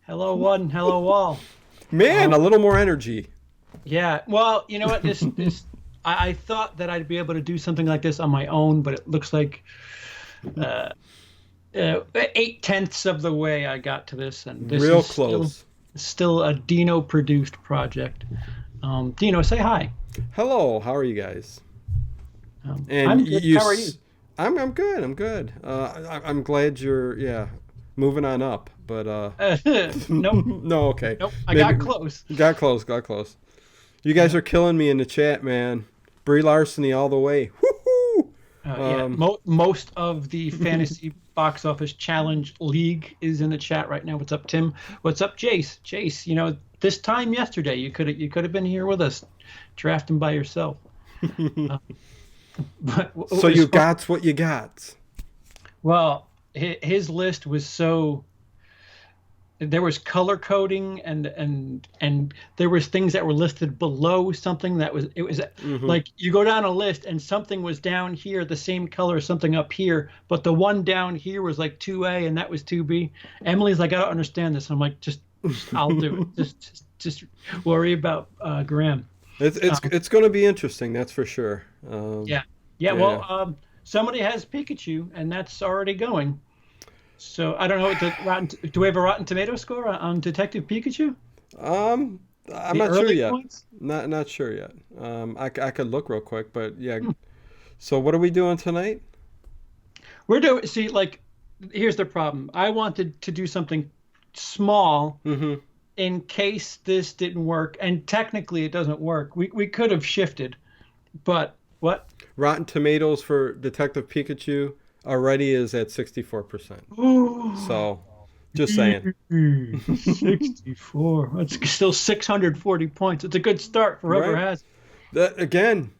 Hello, one. Hello, all. Man, Um, a little more energy. yeah. Well, you know what? I thought that I'd be able to do something like this on my own, but it looks like uh, 8/10ths of the way I got to this, and this Real is close. still a Dino produced project. Dino, say hi. Hello, how are you guys? And I'm good. you, How are you? I'm good. I'm good. I'm glad you're moving on up. But Nope, no, okay, nope. I got maybe close. got close. Got close. You guys Yeah. are killing me in the chat, man. Brie Larceny all the way. Woohoo! Yeah, Um, most of the fantasy box office challenge league is in the chat right now. What's up, Tim? What's up, Jace? Jace, this time yesterday you could have been here with us, drafting by yourself. Uh, but so it was you fun. got what you got. Well, his list was so there was color coding and there was things that were listed below something that was it was Hmm. like you go down a list and something was down here the same color as something up here, but the one down here was like 2A and that was 2B. Emily's like, I don't understand this. I'm like, just I'll do it. Just worry about Graham. It's going to be interesting, that's for sure. Yeah, yeah. Yeah. Well, somebody has Pikachu and that's already going. So I don't know what the do we have a Rotten Tomato score on Detective Pikachu? Um, I'm The not sure early yet. points? Not sure yet. I could look real quick, but yeah. Hmm. So what are we doing tonight? We're doing, see, like, here's the problem. I wanted to do something small Mm-hmm. in case this didn't work, and technically it doesn't work. We could have shifted, but what? Rotten Tomatoes for Detective Pikachu already is at 64%. Ooh, So, just saying. 64. That's still 640 points. It's a good start for whoever Right? has. That again,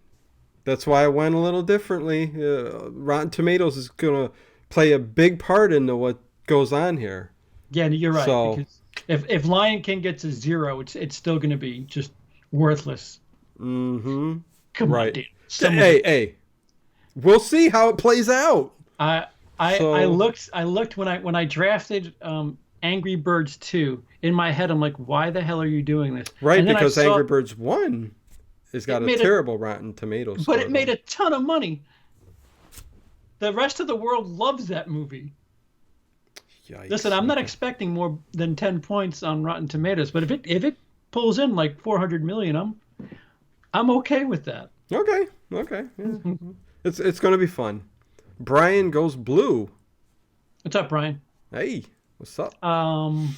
that's why I went a little differently. Rotten Tomatoes is gonna play a big part into what goes on here. Yeah, you're right, So, because if Lion King gets a zero, it's still going to be just worthless. mm-hmm. Come on, Right. dude. Someone's Hey, we'll see how it plays out. I I So, looked when I drafted Angry Birds 2 in my head. I'm like, why the hell are you doing this? right, And then I because saw Angry Birds 1 has it got a made a terrible Rotten Tomatoes but score, it made though. a ton of money. The rest of the world loves that movie. Listen, Yikes. I'm not Okay. expecting more than 10 points on Rotten Tomatoes, but if it pulls in like 400 million, I'm okay with that. Okay. Yeah. It's going to be fun. Brian goes blue. What's up, Brian? Hey, what's up? Um,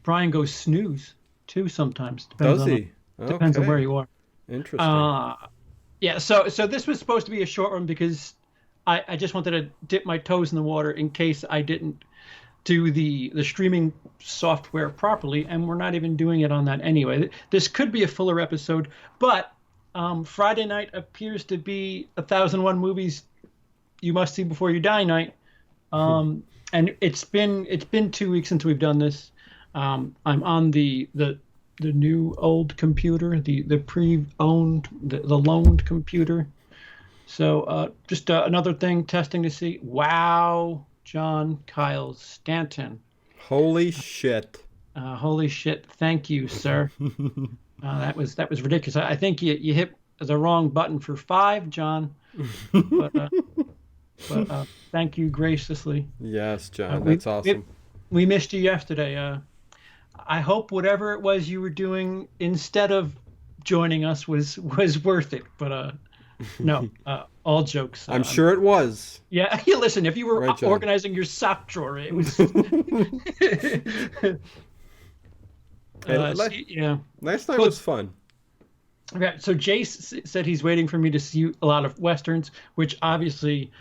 Brian goes snooze too sometimes. Does he? Depends on where Okay. you are. Interesting. Uh, yeah. So this was supposed to be a short one because I just wanted to dip my toes in the water in case I didn't do the streaming software properly, and we're not even doing it on that anyway. This could be a fuller episode, but Friday night appears to be 1001 movies you must see before you die night. And it's been 2 weeks since we've done this. I'm on the new old computer, the pre-owned, the loaned computer. So just another thing testing to see. Wow, John Kyle Stanton. Holy shit. Holy shit! Thank you, sir. That was ridiculous. I think you hit the wrong button for five, John. But thank you graciously. Yes, Uh, John, we, that's we awesome. we missed you yesterday. I hope whatever it was you were doing instead of joining us was worth it. But no, all jokes. I'm sure it was. Yeah, you listen. If you were Right, John. organizing your sock drawer, it was. Hey, Yeah. last night Well, was fun. okay. So Jace said he's waiting for me to see a lot of westerns, which obviously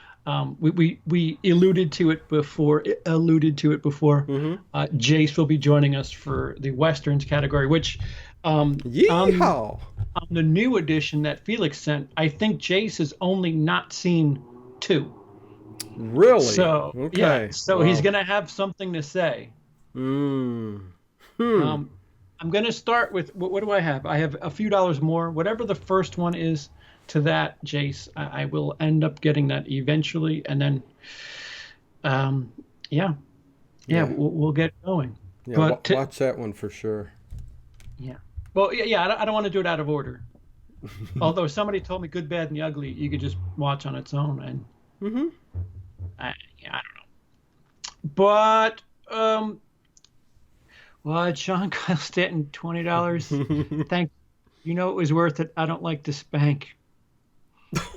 we alluded to it before. Hmm. Jace will be joining us for the westerns category, which on Yeehaw! the new edition that Felix sent, I think Jace has only not seen two. Really? So yeah, Okay. so he's Wow. gonna have something to say. Mm. Hmm. Um, I'm gonna start with what do I have? I have a few dollars more. Whatever the first one is to that, Jace, I will end up getting that eventually, and then um, yeah, yeah, Yeah. we'll get going. Yeah, But watch that one for sure. yeah, well, yeah, I don't want to do it out of order. Although somebody told me Good, Bad, and the Ugly you could just watch on its own, and Mm-hmm. yeah, I don't know. But what? Sean Kyle Stanton, $20. Thank you. Know it was worth it. I don't like to spank.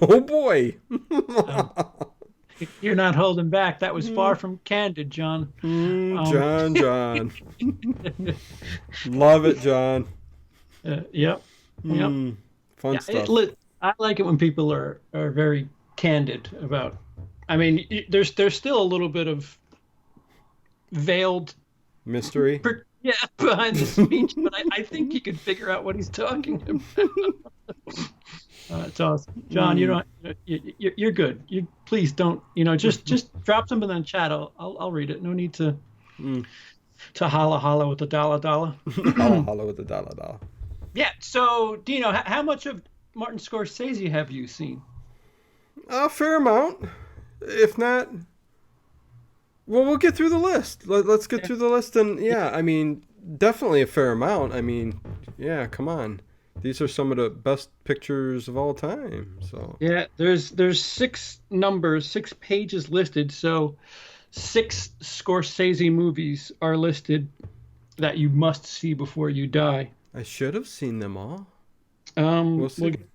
Oh boy. Um, you're not holding back. That was far from candid, John. John. Love it, John. Yep, yep. Fun Yeah, stuff. I like it when people are very candid about. I mean, there's still a little bit of veiled, Mystery. yeah, behind the speech, but I think you can figure out what he's talking about. It's awesome, John. You don't. You're good. You please don't. Just drop something in the chat. I'll read it. No need to holla with the dollar. Holla with the dollar. Yeah. So Dino, how much of Martin Scorsese have you seen? A fair amount. If not, well, we'll get through the list. Let's get through the list, and yeah, I mean, definitely a fair amount. I mean, yeah, come on. These are some of the best pictures of all time. So Yeah, there's six pages listed. So 6 Scorsese movies are listed that you must see before you die. I should have seen them all. We'll get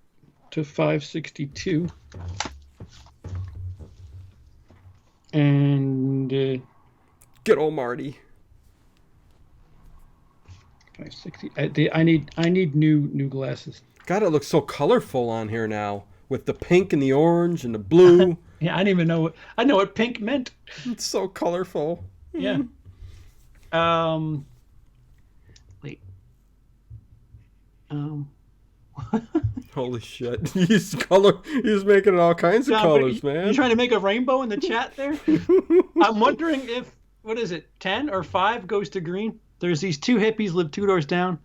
to 562. And Good old Marty. 560. I need new glasses. God, it looks so colorful on here now with the pink and the orange and the blue. Yeah, I didn't even know what pink meant. It's so colorful. Yeah. Wait. Holy shit. He's making all kinds of colors, man. You trying to make a rainbow in the chat there? I'm wondering if, what is it, 10 or 5 goes to green? There's these 2 hippies live 2 doors down,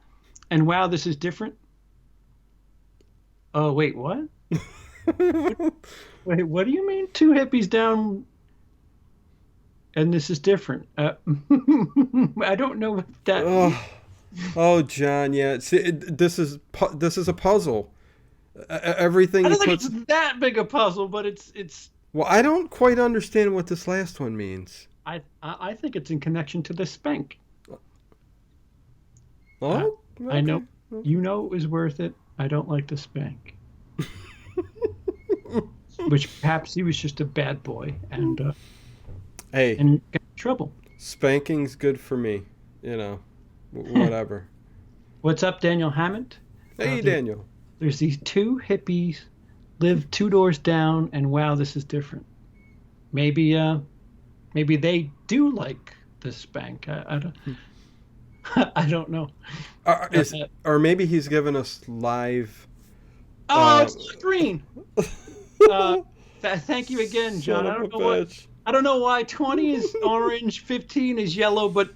and wow, this is different. Oh, wait, what? Wait, what do you mean 2 hippies down and this is different? I don't know what that means. Oh, John, yeah. See, this is a puzzle. Everything. I don't think it's that big a puzzle, but it's. Well, I don't quite understand what this last one means. I think it's in connection to the spank. Oh, okay. I know. You know it was worth it. I don't like to spank. Which perhaps he was just a bad boy and got in trouble. Spanking's good for me. Whatever. What's up, Daniel Hammond? Hey, Daniel. There's these 2 hippies live 2 doors down, and wow, this is different. Maybe they do like the spank. I don't. I don't know. Or maybe he's giving us live. Oh, it's green. Thank you again, John. I don't know why 20 is orange, 15 is yellow, but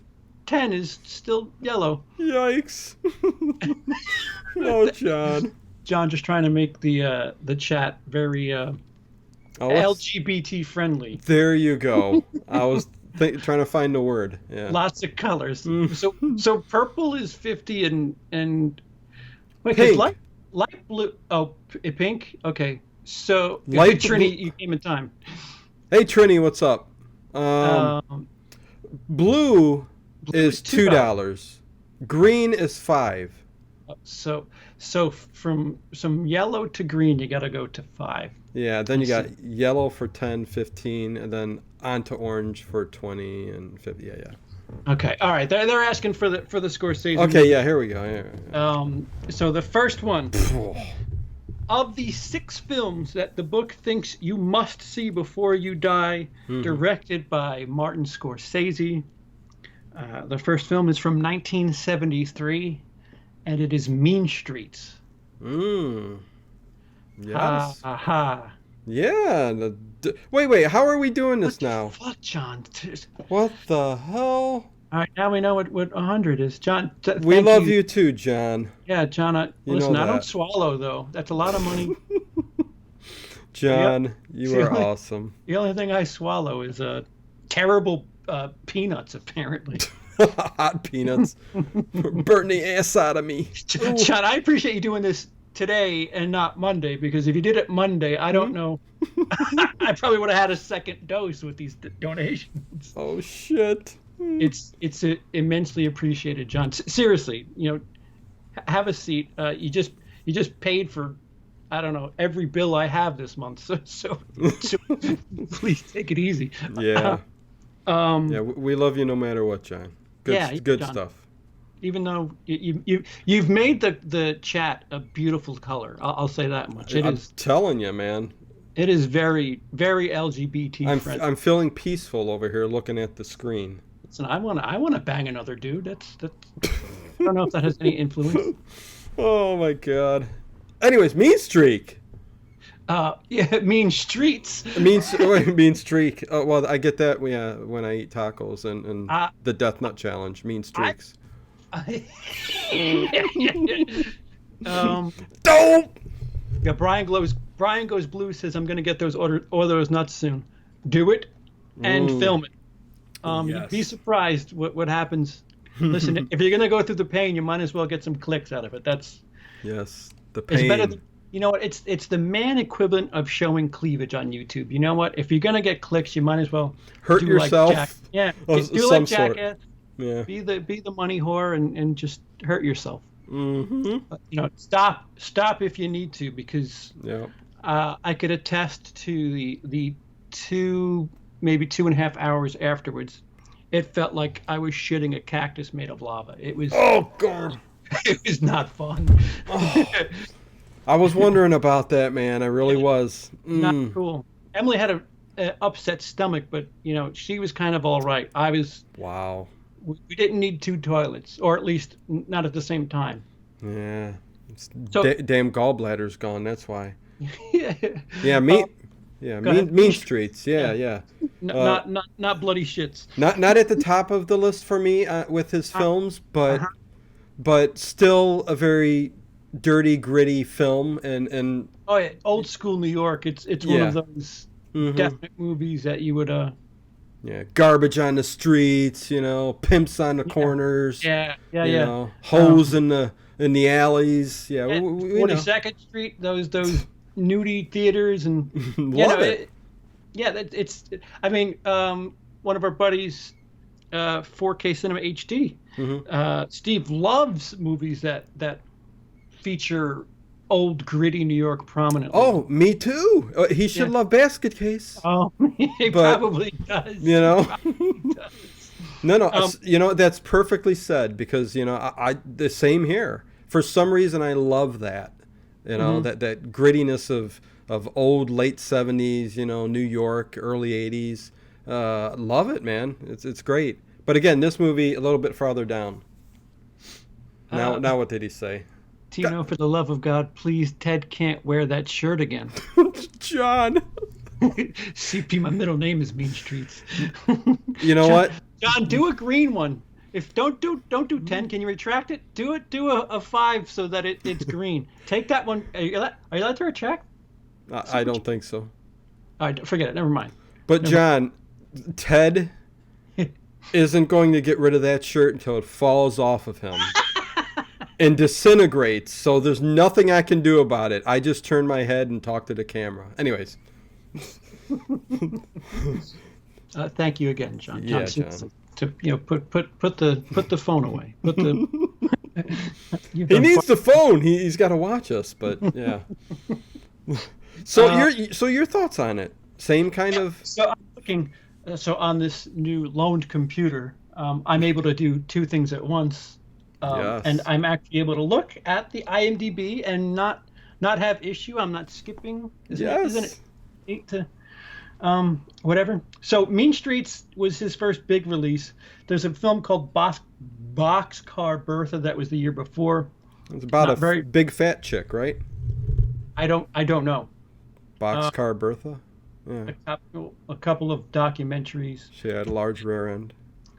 10 is still yellow. Yikes! Oh, John. John just trying to make the chat very LGBT friendly. There you go. I was trying to find the word. Yeah. Lots of colors. So purple is 50 and wait, pink. Light blue. Oh, pink. Okay. So light Trini, you came in time. Hey Trini, what's up? Blue is $2. Green is $5. So from some yellow to green, you got to go to 5. Yeah, then you got yellow for 10, 15, and then on to orange for 20 and 50. Yeah. Okay, all right. They're asking for the Scorsese. Okay, movie. Yeah, here we go. Yeah. So the first one of the 6 films that the book thinks you must see before you die, directed by Martin Scorsese. The first film is from 1973, and it is Mean Streets. Yes. Ha. Yeah. Wait. How are we doing this now? Fuck, John. What the hell? All right, now we know what 100 is, John. We love you too, John. Yeah, John. Listen, I don't swallow though. That's a lot of money. John, you are awesome. The only thing I swallow is terrible peanuts, apparently. Hot peanuts. Burn the ass out of me. Ooh. John, I appreciate you doing this today and not Monday, because if you did it Monday, I don't know. I probably would have had a second dose with these donations. Oh shit. It's immensely appreciated, John. Seriously, have a seat. You just paid for, I don't know, every bill I have this month. So please take it easy. Yeah. Yeah, we love you no matter what, John. Good John, stuff. Even though you've made the chat a beautiful color, I'll say that much. I'm telling you, man. It is very, very LGBT friendly. I'm feeling peaceful over here looking at the screen. Listen, I want to bang another dude. That's I don't know if that has any influence. Oh my god. Anyways, Mean Streak. Yeah, Mean Streets. Mean Streak. Well, I get that when I eat tacos and the Death Nut Challenge. Mean Streaks. Don't. Yeah, Brian Goes Blue says, I'm going to get those those nuts soon. Do it and film it. Yes. You'd be surprised what happens. Listen, if you're going to go through the pain, you might as well get some clicks out of it. Yes, the pain. It's better than, you know what? It's the man equivalent of showing cleavage on YouTube. You know what? If you're going to get clicks, you might as well hurt yourself. Do like Jackass. Yeah. Be the money whore and just hurt yourself. Mm-hmm. Stop if you need to, because yeah. I could attest to the maybe 2.5 hours afterwards. It felt like I was shitting a cactus made of lava. It was. Oh God. It was not fun. Oh, I was wondering about that, man. I really was. Not cool. Emily had a upset stomach, but she was kind of all right. I was. Wow. We didn't need 2 toilets, or at least not at the same time. Yeah. Damn gallbladder's gone. That's why. Yeah. Yeah. Mean Streets. Yeah. Not bloody shits. Not at the top of the list for me with his films, but still a very dirty, gritty film and. Oh yeah, old school New York. It's one of those definite movies that you would Yeah, garbage on the streets, pimps on the corners. Yeah. Hoes in the alleys. Yeah, 42nd Street, those nudie theaters, and love it. I mean, one of our buddies, 4K Cinema HD. Steve loves movies that feature old gritty New York prominently. Oh, me too. He should love Basket Case. Oh, he probably does. No. That's perfectly said, because I the same here. For some reason, I love that. That grittiness of old late 70s, New York, early 80s. Love it, man. It's great. But again, this movie a little bit farther down. Now what did he say? Dino, for the love of God, please, Ted can't wear that shirt again. John. CP, my middle name is Mean Streets. You know what? John, do a green one. If don't do 10, can you retract it? Do a 5 so that it's green. Take that one. Are you allowed to retract? I don't think so. All right, forget it. Never mind. But John, Ted isn't going to get rid of that shirt until it falls off of him. And disintegrates, so there's nothing I can do about it. I just turn my head and talk to the camera. Anyways. Thank you again, John. Yeah, John. To put the phone away. He needs the phone. He's got to watch us, but yeah. So your thoughts on it? Same kind of. So I'm looking. So on this new loaned computer, I'm able to do 2 things at once. Yes. And I'm actually able to look at the IMDb and not have issue. I'm not skipping. Isn't it neat to whatever? So Mean Streets was his first big release. There's a film called Boxcar Bertha that was the year before. It's about big fat chick, right? I don't know. Boxcar Bertha. Yeah. A couple of documentaries. She had a large rear end.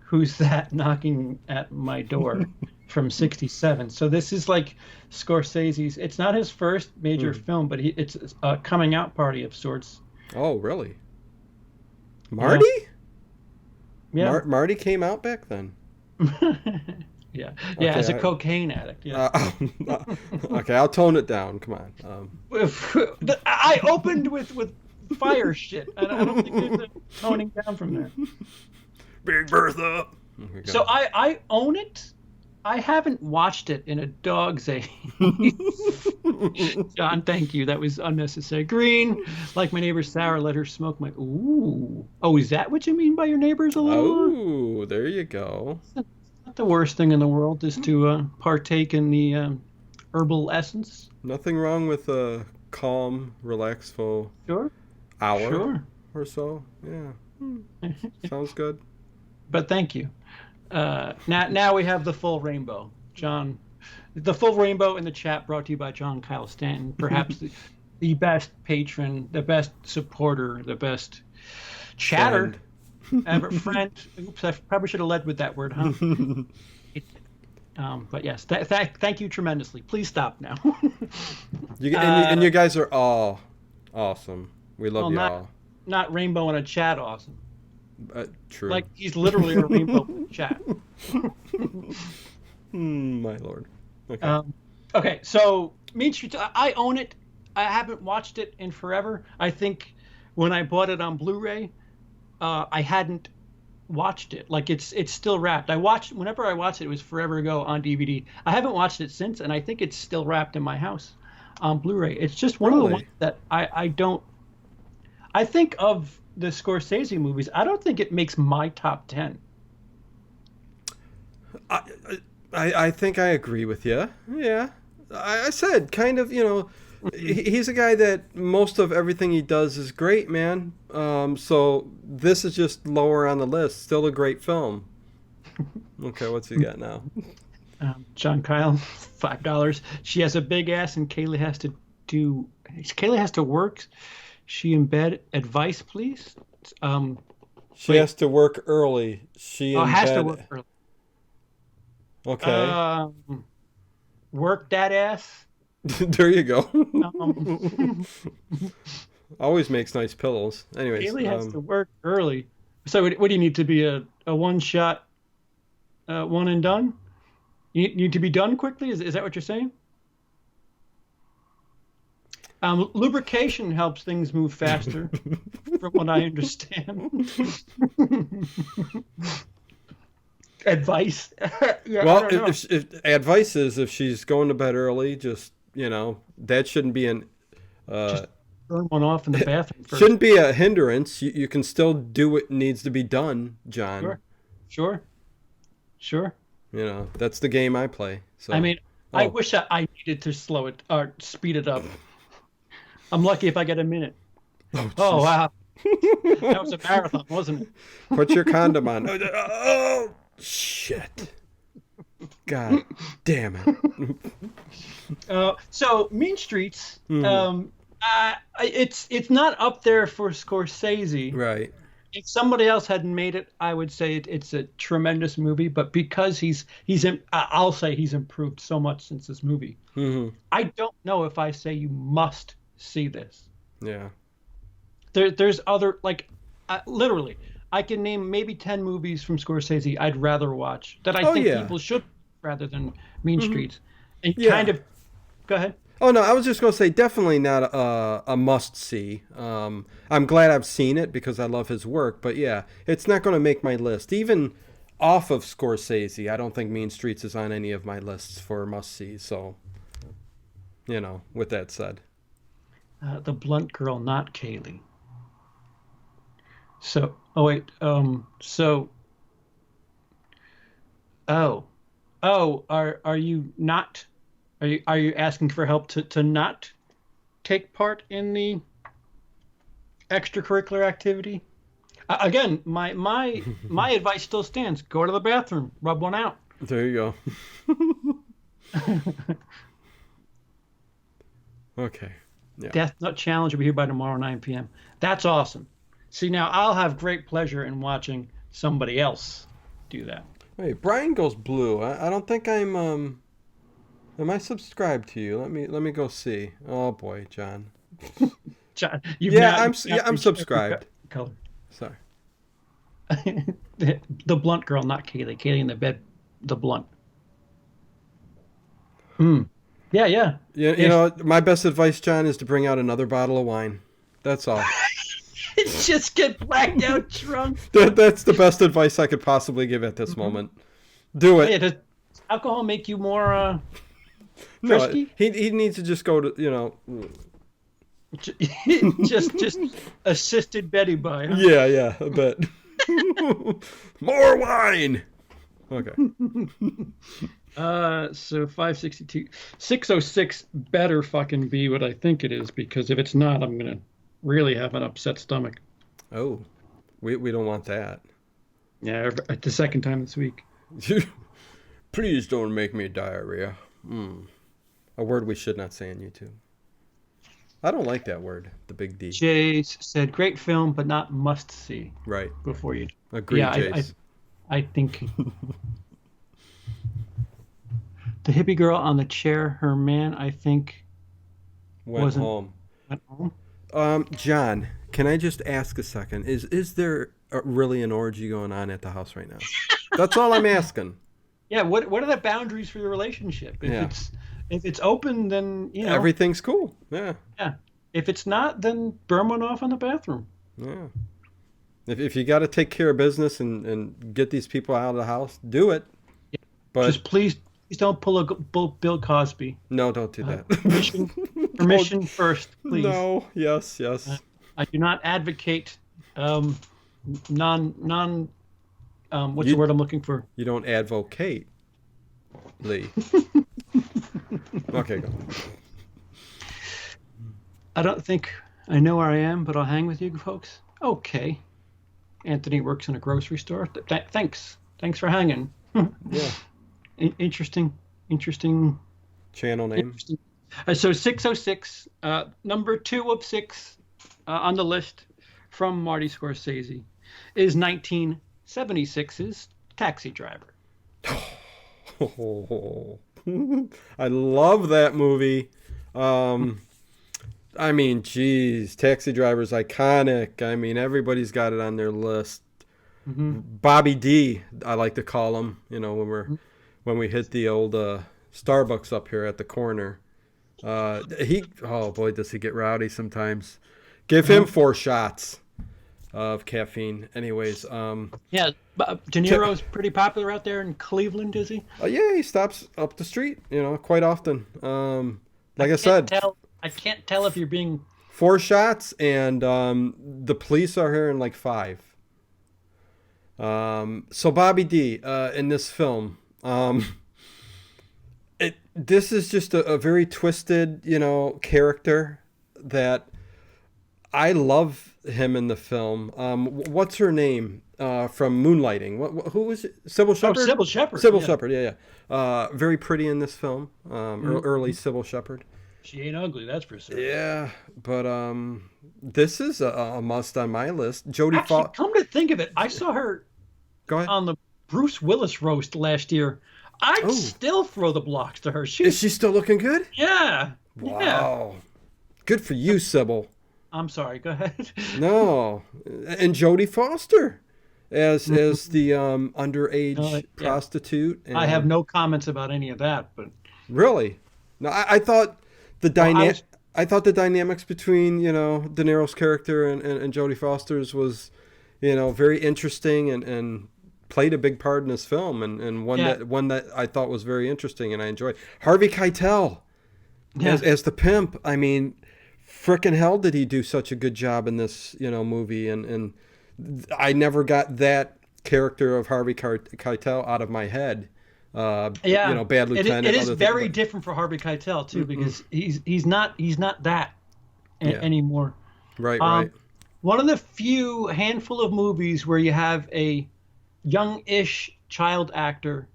Who's that knocking at my door? From 1967. So this is like Scorsese's. It's not his first major film, but it's a coming out party of sorts. Oh, really? Marty? Yeah. Marty came out back then. Yeah, yeah. As a Okay, cocaine addict, yes. okay, I'll tone it down. Come on. I opened with fire shit, and I don't think there's a toning down from there. Big Bertha. Here we So go. I own it. I haven't watched it in a dog's age. John, thank you. That was unnecessary. Green, like my neighbor Sarah, let her smoke my. Ooh. Oh, is that what you mean by your neighbor's a little? Oh, there you go. Not the worst thing in the world is to partake in the herbal essence. Nothing wrong with a calm, relaxful Sure, hour sure. or so. Yeah, sounds good. But thank you. Now we have the full rainbow. John, the full rainbow in the chat brought to you by John Kyle Stanton, perhaps the best patron, the best supporter, the best chatter Friend. ever. Friend. Oops, I probably should have led with that word, huh? But yes, thank you tremendously. Please stop now. And you guys are all awesome. We love Well, you not all. not rainbow in a chat, awesome. True. Like he's literally a rainbow in a chat. My lord. Okay. Okay, so Mean Streets, I own it. I haven't watched it in forever. I think when I bought it on Blu-ray, I hadn't watched it. Like it's still wrapped. Whenever I watched it, it was forever ago on DVD. I haven't watched it since, and I think it's still wrapped in my house on Blu-ray. It's just one of the ones Really? that I don't. I think of the Scorsese movies. I don't think it makes my top 10. I, I think I agree with you. Yeah. I said kind of, he's a guy that most of everything he does is great, man. So this is just lower on the list. Still a great film. Okay, what's he got now? John Kyle, $5. She has a big ass, and Kaylee has to work. She in bed. Advice, please. She has to work early. She in Has to work bed. early. Okay. Work that ass. There you go. Um, Always makes nice pillows. Anyways, Kaylee has to work early. So what do you need to be a one shot, one and done? You need to be done quickly. Is that what you're saying? Lubrication helps things move faster, from what I understand. Advice? Yeah, I well, don't know. if advice is if she's going to bed early, just that shouldn't be an Just burn one off in the bathroom first. shouldn't be a hindrance. You can still do what needs to be done, John. Sure, sure, sure. That's the game I play. So I mean, I oh, wish I needed to slow it or speed it up. I'm lucky if I get a minute. oh, Oh, jeez. wow. That was a marathon, wasn't it? Put your condom on. Oh, shit. God damn it. So Mean Streets, Mhm. it's not up there for Scorsese. Right. If somebody else had made it, I would say it's a tremendous movie. But because I'll say he's improved so much since this movie. Hmm. I don't know if I say you must see this. Yeah. There's other literally, I can name maybe 10 movies from Scorsese I'd rather watch that I Oh, think yeah. people should rather than Mean Mhm. Streets. And Yeah. kind of, go ahead. Oh no, I was just gonna say definitely not a must see. I'm glad I've seen it because I love his work, but yeah, it's not gonna make my list. Even off of Scorsese, I don't think Mean Streets is on any of my lists for must see. So, with that said, The Blunt Girl, not Kaylee. So, oh wait, oh, are you not? Are you asking for help to not take part in the extracurricular activity? Again, my advice still stands. Go to the bathroom, rub one out. there you go. Okay. Yeah. Death Nut Challenge will be here by tomorrow 9 p.m. That's awesome. See, now I'll have great pleasure in watching somebody else do that. Wait, Brian goes blue. I don't think I'm. Am I subscribed to you? Let me go see. Oh boy, John. John, Yeah, I'm you've now I'm reached every subscribed. color. Sorry. The Blunt Girl, not Kaylee. Kaylee in the bed the blunt. Hmm. Yeah, yeah. You If know, my best advice, John, is to bring out another bottle of wine. That's all. just get blacked out drunk. That's the best advice I could possibly give at this Hmm. moment. Do Oh, yeah, it. does alcohol make you more No, frisky? he needs to just go to, you know, Just assisted Betty by, huh? yeah, a bit. More wine. Okay. So 562, 606 better fucking be what I think it is, because if it's not, I'm gonna really have an upset stomach. Oh, we don't want that. Yeah, the second time this week. Please don't make me diarrhea. Mm. A word we should not say on YouTube. I don't like that word, the big D. Jace said, "Great film, but not must see." Right. Before you, Agreed, yeah, Jace. I think the hippie girl on the chair, her man, I think Went wasn't home. went home. John, can I just ask a second? Is there really an orgy going on at the house right now? That's all I'm asking. Yeah, what are the boundaries for your relationship? Yeah. If it's open, then Everything's cool. Yeah. yeah. If it's not, then burn one off in the bathroom. Yeah. If you got to take care of business and get these people out of the house, do it. But Just please don't pull a Bill Cosby. no, don't do that. Permission first, please. No. Yes. I do not advocate non what's You- the word I'm looking for? You don't advocate, Lee. Okay, go. I don't think I know where I am, but I'll hang with you folks. Okay. Anthony works in a grocery store. Thanks for hanging. Yeah. Interesting. Channel name. Interesting. So 606, number 2 of 6 on the list from Marty Scorsese is 1976's Taxi Driver. Oh, I love that movie. I mean, geez, Taxi Driver's iconic. I mean, everybody's got it on their list. Mm-hmm. Bobby D, I like to call him. You know, when we hit the old Starbucks up here at the corner. Oh boy, does he get rowdy sometimes. Give him 4 shots of caffeine. Anyways, Yeah, De Niro's pretty popular out there in Cleveland, is he? yeah, he stops up the street, you know, quite often. Like I said, I can't tell if you're being 4 shots, and the police are here in like 5. So Bobby D in this film, this is just a very twisted, you know, character that I love him in the film. What's her name from Moonlighting? Who was it? Sybil Shepherd? Sybil Shepherd. Sybil Yeah. Shepherd, yeah. Very pretty in this film. Early Sybil Shepherd. She ain't ugly, that's for sure. Yeah, but this is a must on my list. Jodie Actually, Foster. come to think of it, I saw her Go ahead. on the Bruce Willis roast last year. I'd Oh. still throw the blocks to her. Is She's she still looking good? yeah. Yeah. Wow. Good for you, Sybil. I'm sorry. Go ahead. No, and Jodie Foster as the underage Yeah. prostitute. And I have no comments about any of that, but really. No, I thought the Well, I thought the dynamics between, you know, De Niro's character and Jodie Foster's was, you know, very interesting and played a big part in this film, and one that I thought was very interesting and I enjoyed. Harvey Keitel as the pimp. I mean, frickin' hell did he do such a good job in this, you know, movie, and I never got that character of Harvey Keitel out of my head. You know, Bad Lieutenant. It is very different for Harvey Keitel too, because he's not that anymore. Right. One of the few handful of movies where you have a young-ish child actor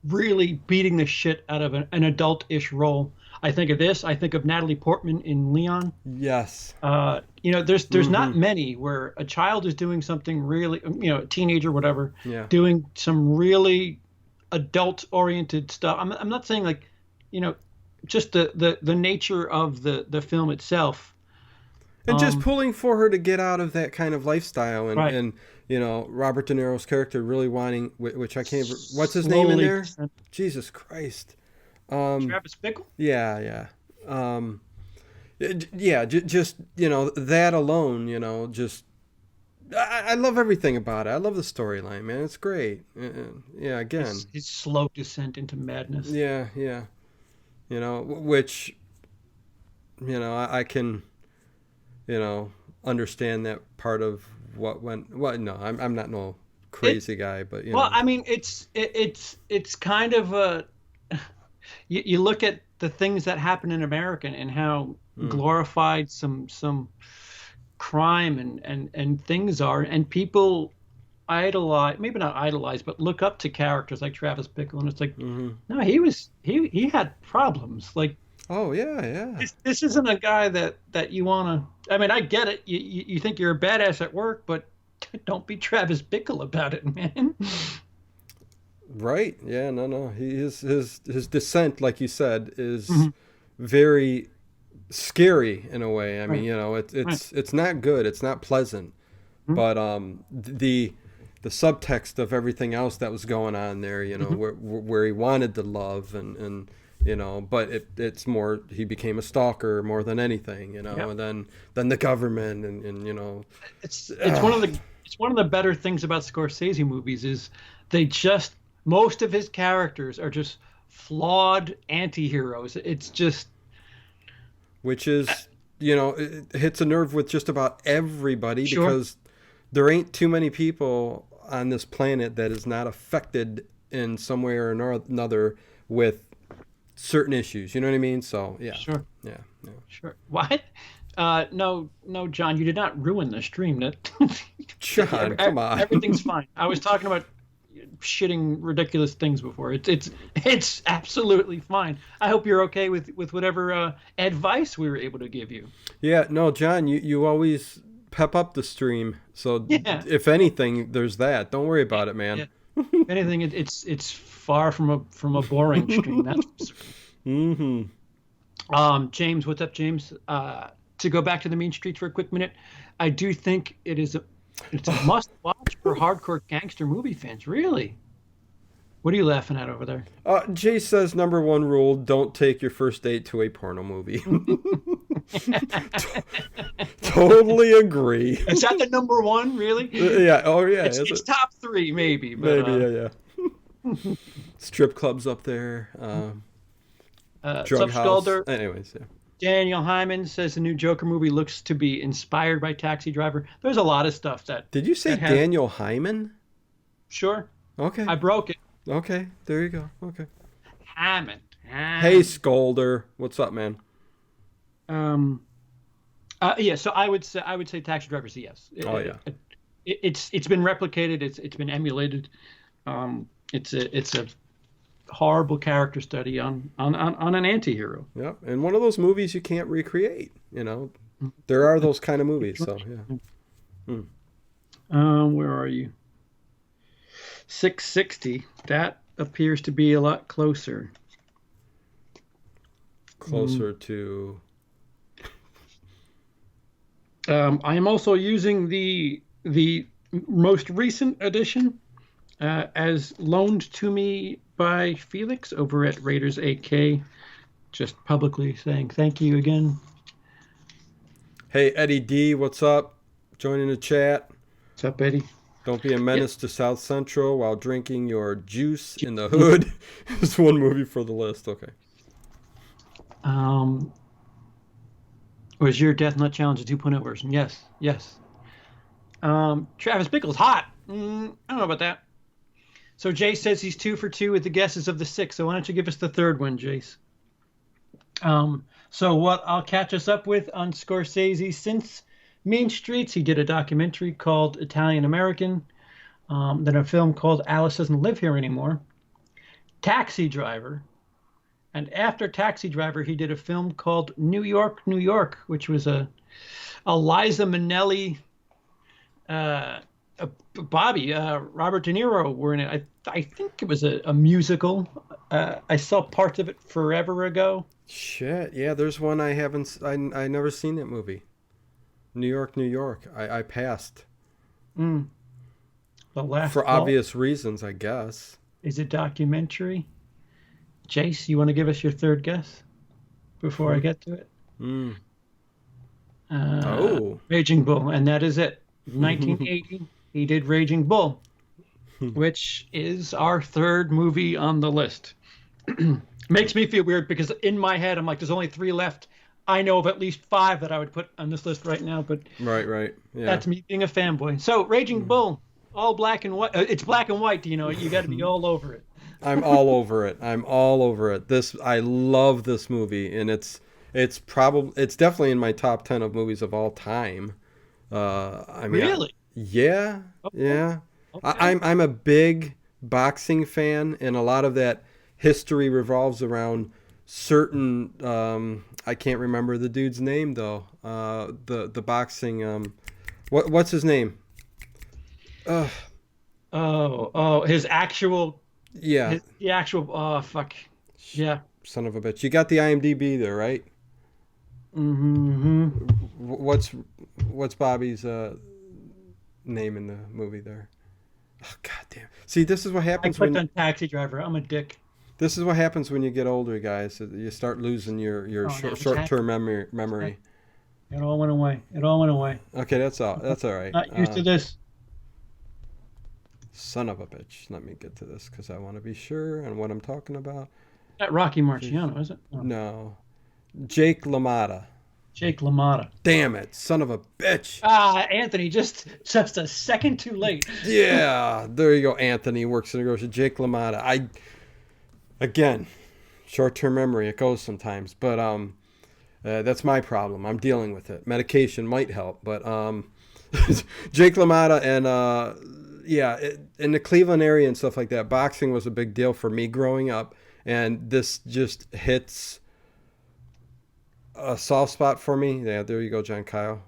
really beating the shit out of an adult-ish role. I think of this. I think of Natalie Portman in Leon. Yes. You know, there's not many where a child is doing something really, you know, a teenager, whatever, doing some really adult-oriented stuff. I'm not saying like, you know, just the nature of the film itself. And just pulling for her to get out of that kind of lifestyle and Robert De Niro's character really wanting, which I can't. What's his name in Slowly there? descend. Jesus Christ. Travis Bickle. Yeah, yeah. Yeah, just that alone, just I love everything about it. I love the storyline, man. It's great. Yeah, again. His slow descent into madness. Yeah, yeah. Which I can understand that part of what went. Well, no, I'm not no It crazy guy, but well, I mean, it's kind of a you look at the things that happen in America and how mm, glorified some crime and things are, and people idolize, maybe not idolize, but look up to characters like Travis Bickle, and it's like, hmm no, he had problems. Like oh yeah, yeah. this isn't a guy that you want to. I mean, I get it. You think you're a badass at work, but don't be Travis Bickle about it, man. Right. Yeah, no. His descent, like you said, is Mhm. very scary in a way. I mean, Right, right. it's not good. It's not pleasant. Mhm. But the subtext of everything else that was going on there, Mhm. where he wanted the love and but it's more he became a stalker more than anything, Yeah. and then the government and It's one of the better things about Scorsese movies is they just most of his characters are just flawed anti-heroes. It's just which is it hits a nerve with just about everybody sure, because there ain't too many people on this planet that is not affected in some way or another with certain issues. You know what I mean? So yeah, sure, yeah, yeah. sure. What? No, no, John, you did not ruin the stream. That John, come on. everything's fine. I was talking about shitting ridiculous things before. It's absolutely fine. I hope you're okay with whatever advice we were able to give you. Yeah, no, John, you always pep up the stream. So Yeah, if anything, there's that. Don't worry about it, man. yeah. If anything, it's far from a boring stream. That's for certain. Mm-hmm. James, what's up, James? To go back to the Mean Streets for a quick minute, I do think it's a must watch for hardcore gangster movie fans. Really? What are you laughing at over there? Jay says number one rule: don't take your first date to a porno movie. Totally agree. Is that the number one? Really? Yeah. Oh yeah. Is It's it? top three, maybe, but Maybe. Yeah. Yeah. Strip clubs up there. Drug house. Subsculder Anyways, yeah. Daniel Hyman says the new Joker movie looks to be inspired by Taxi Driver. There's a lot of stuff Did you say that has Daniel Hyman? sure. Okay. I broke it. Okay. There you go. Okay. Hammond. Hey, Scolder. What's up, man? Um. Yeah. So I would say Taxi Driver's a yes. Oh yeah. It's been replicated. It's been emulated. It's a horrible character study on an anti-hero. Yep. And one of those movies you can't recreate. There are those kind of movies. So yeah. Where are you? 660. That appears to be a lot closer. Closer to. I am also using the most recent edition as loaned to me by Felix over at Raiders AK. Just publicly saying thank you again. Hey, Eddie D, what's up? Joining the chat. What's up, Eddie? Don't be a menace to South Central while drinking your juice in the hood. It's one movie for the list. Okay. Was your Death Nut Challenge a 2.0 version? Yes, yes. Travis Bickle's hot. I don't know about that. So Jay says he's 2 for 2 with the guesses of the 6. So why don't you give us the third one, Jace? So what I'll catch us up with on Scorsese since Mean Streets, he did a documentary called Italian American, then a film called Alice Doesn't Live Here Anymore, Taxi Driver, and after Taxi Driver, he did a film called New York, New York, which was a Liza Minnelli, Bobby, Robert De Niro were in it. I think it was a musical. I saw parts of it forever ago. Shit, yeah, there's one I haven't. I never seen that movie. New York, New York. I passed. The Last For Waltz. obvious reasons, I guess. Is it documentary? Jace, you want to give us your third guess before I Hmm. get to it? Mm. Oh. Raging Bull, and that is it. 1980, he did Raging Bull, which is our third movie on the list. Makes me feel weird because in my head, I'm like, there's only three left. I know of at least five that I would put on this list right now, but Right, right. Yeah. that's me being a fanboy. So, Raging Bull, all black and white. It's black and white, you know. You got to be all over it. I'm all over it. I'm all over it. I love this movie, and it's definitely in my top 10 of movies of all time. I mean, Really? yeah, Okay. yeah. Okay. I'm a big boxing fan, and a lot of that history revolves around certain. I can't remember the dude's name though. The boxing. What's his name? Uh, Oh, yeah, the actual. Oh, fuck. Yeah. son of a bitch. You got the IMDb there, right? Hmm. What's Bobby's name in the movie there? Oh god damn. See, this is what I happens clicked when on Taxi Driver. I'm a dick. you get older, guys. You start losing your Oh, no, it's short-term happened. memory. It all went away. It all went away. Okay, that's all. That's all right. Not used to this. Son of a bitch. Let me get to this because I want to be sure on what I'm talking about. Not Rocky Marciano, is it? No. No, Jake LaMotta. Jake LaMotta. Damn it, son of a bitch. Anthony, just a second too late. Yeah, there you go. Anthony works in a grocery. Jake LaMotta. Again, short-term memory. It goes sometimes, but that's my problem. I'm dealing with it. Medication might help, but Jake LaMotta and yeah, in the Cleveland area and stuff like that, boxing was a big deal for me growing up, and this just hits a soft spot for me. Yeah, there you go, John Kyle.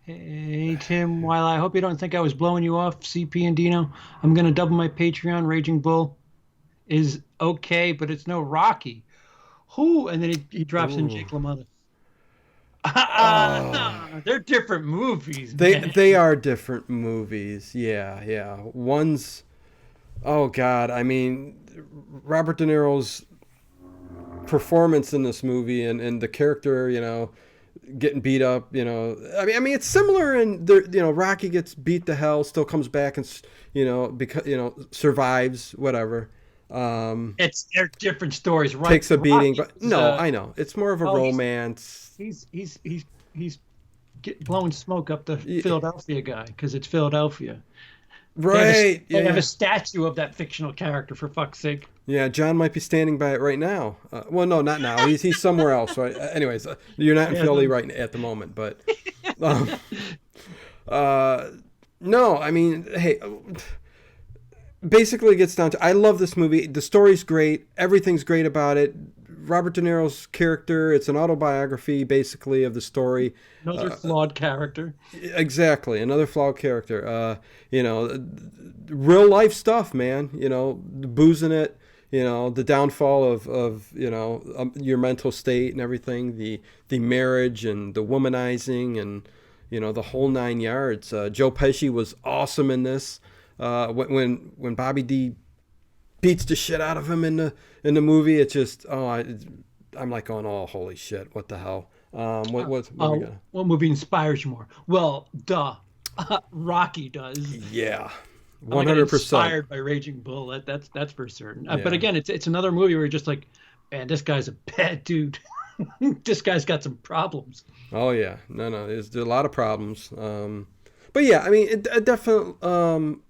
Hey, Tim, while I hope you don't think I was blowing you off, CP and Dino, I'm going to double my Patreon. Raging Bull is okay, but it's no Rocky. Who? And then he drops in Ooh. Jake LaMotta. Oh. They're different movies, They man. they are different movies. Yeah, yeah. One's oh god, I mean Robert De Niro's performance in this movie and the character, getting beat up, I mean it's similar in there, Rocky gets beat to hell, still comes back and because survives whatever. They're different stories, right? Takes a beating, Rocky but is no, I know. It's more of a oh, romance. he's blowing smoke up the Philadelphia guy because it's Philadelphia. Right. They Yeah, have a yeah. statue of that fictional character, for fuck's sake. Yeah, John might be standing by it right now. Well, no, not now. He's somewhere else. Right? Anyways, you're not in Yeah, Philly right at the moment, but um, uh, no. I mean, hey, basically, it gets down to I love this movie. The story's great. Everything's great about it. Robert De Niro's character. It's an autobiography, basically, of the story. Another flawed character. Exactly, another flawed character. Real life stuff, man. Boozing it. The downfall of your mental state and everything. The marriage and the womanizing and the whole nine yards. Joe Pesci was awesome in this. When Bobby D beats the shit out of him in the movie, it's just I'm like going, oh holy shit, what the hell. What we got? What movie inspires you more? Well, duh. Rocky does. Yeah, I'm not gonna 100%. inspired by Raging Bull. That's for certain. But Yeah. again, it's another movie where you're just like, man, this guy's a bad dude. This guy's got some problems. Oh yeah, no, there's a lot of problems. But yeah, I mean, a definite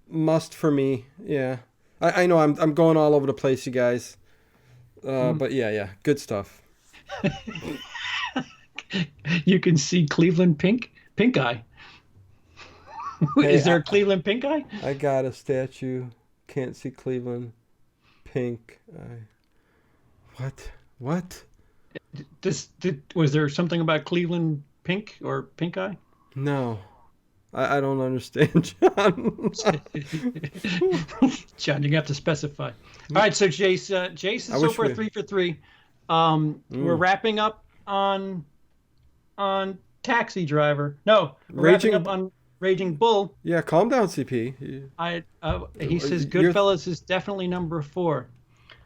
must for me. Yeah, I know I'm going all over the place, you guys. But yeah, good stuff. You can see Cleveland pink eye. Hey, Is there a Cleveland pink eye? I got a statue. Can't see Cleveland. Pink. What? Was there something about Cleveland pink or pink eye? No, I don't understand, John. John, you have to specify. All right, so Jace is I so wish far we- 3 for 3. We're wrapping up on Taxi Driver. No, we're Raging- wrapping up on Raging Bull. Yeah, calm down, CP. He says You're Goodfellas is definitely number four.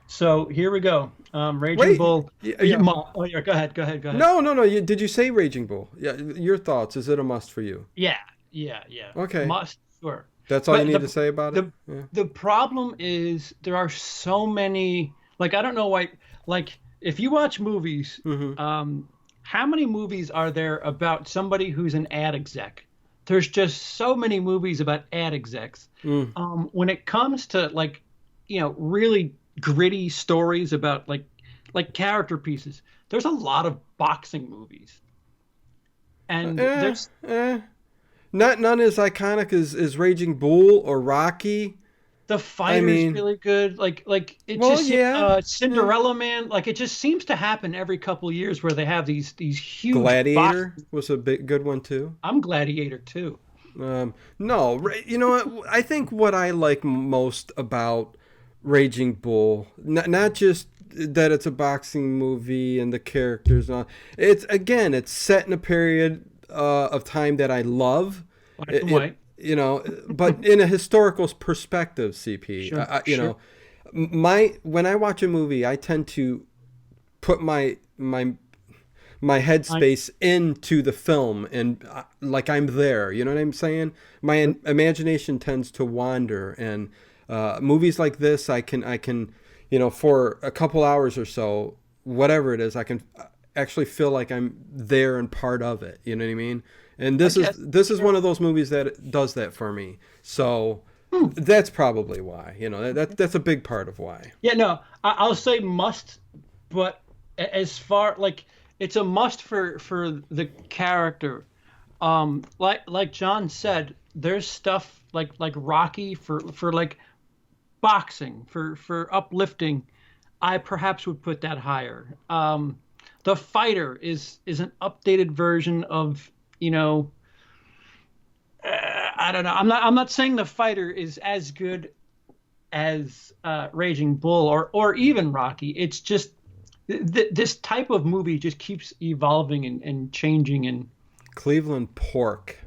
So here we go. Raging wait. Bull. Yeah. Oh yeah, go ahead, go ahead, go ahead. No, no, no. Did you say Raging Bull? Yeah. Your thoughts? Is it a must for you? Yeah, yeah, yeah. Okay. Must sure. That's all you But need to say about it. the Yeah. the problem is there are so many. Like I don't know why. Like if you watch movies, Mm-hmm. how many movies are there about somebody who's an ad exec? There's just so many movies about ad execs. Mm. When it comes to like, really gritty stories about like character pieces, there's a lot of boxing movies, and Eh, there's eh. Not none as iconic as Raging Bull or Rocky. the I fighter's mean, really good. Like it well, just seems, yeah, yeah. Cinderella Man. Like it just seems to happen every couple of years where they have these huge box. Gladiator was a big good one too. I'm Gladiator too. No, you know what? I think what I like most about Raging Bull, not just that it's a boxing movie and the characters, and all, it's again, it's set in a period of time that I love. Black and white. But in a historical perspective, CP, Sure, you sure. know, my when I watch a movie, I tend to put my I headspace into the film and like I'm there. You know what I'm saying? My imagination tends to wander, and movies like this, I can, for a couple hours or so, whatever it is, I can actually feel like I'm there and part of it. You know what I mean? And I this is guess. this is Yeah. one of those movies that does that for me. So Hmm. that's probably why. That's a big part of why. Yeah, no, I'll say must, but as far like it's a must for the character. Like John said, there's stuff like Rocky for like boxing for uplifting. I perhaps would put that higher. The fighter is an updated version of I don't know. I'm not saying the fighter is as good as Raging Bull or even Rocky. It's just this type of movie just keeps evolving and changing. And Cleveland Pork.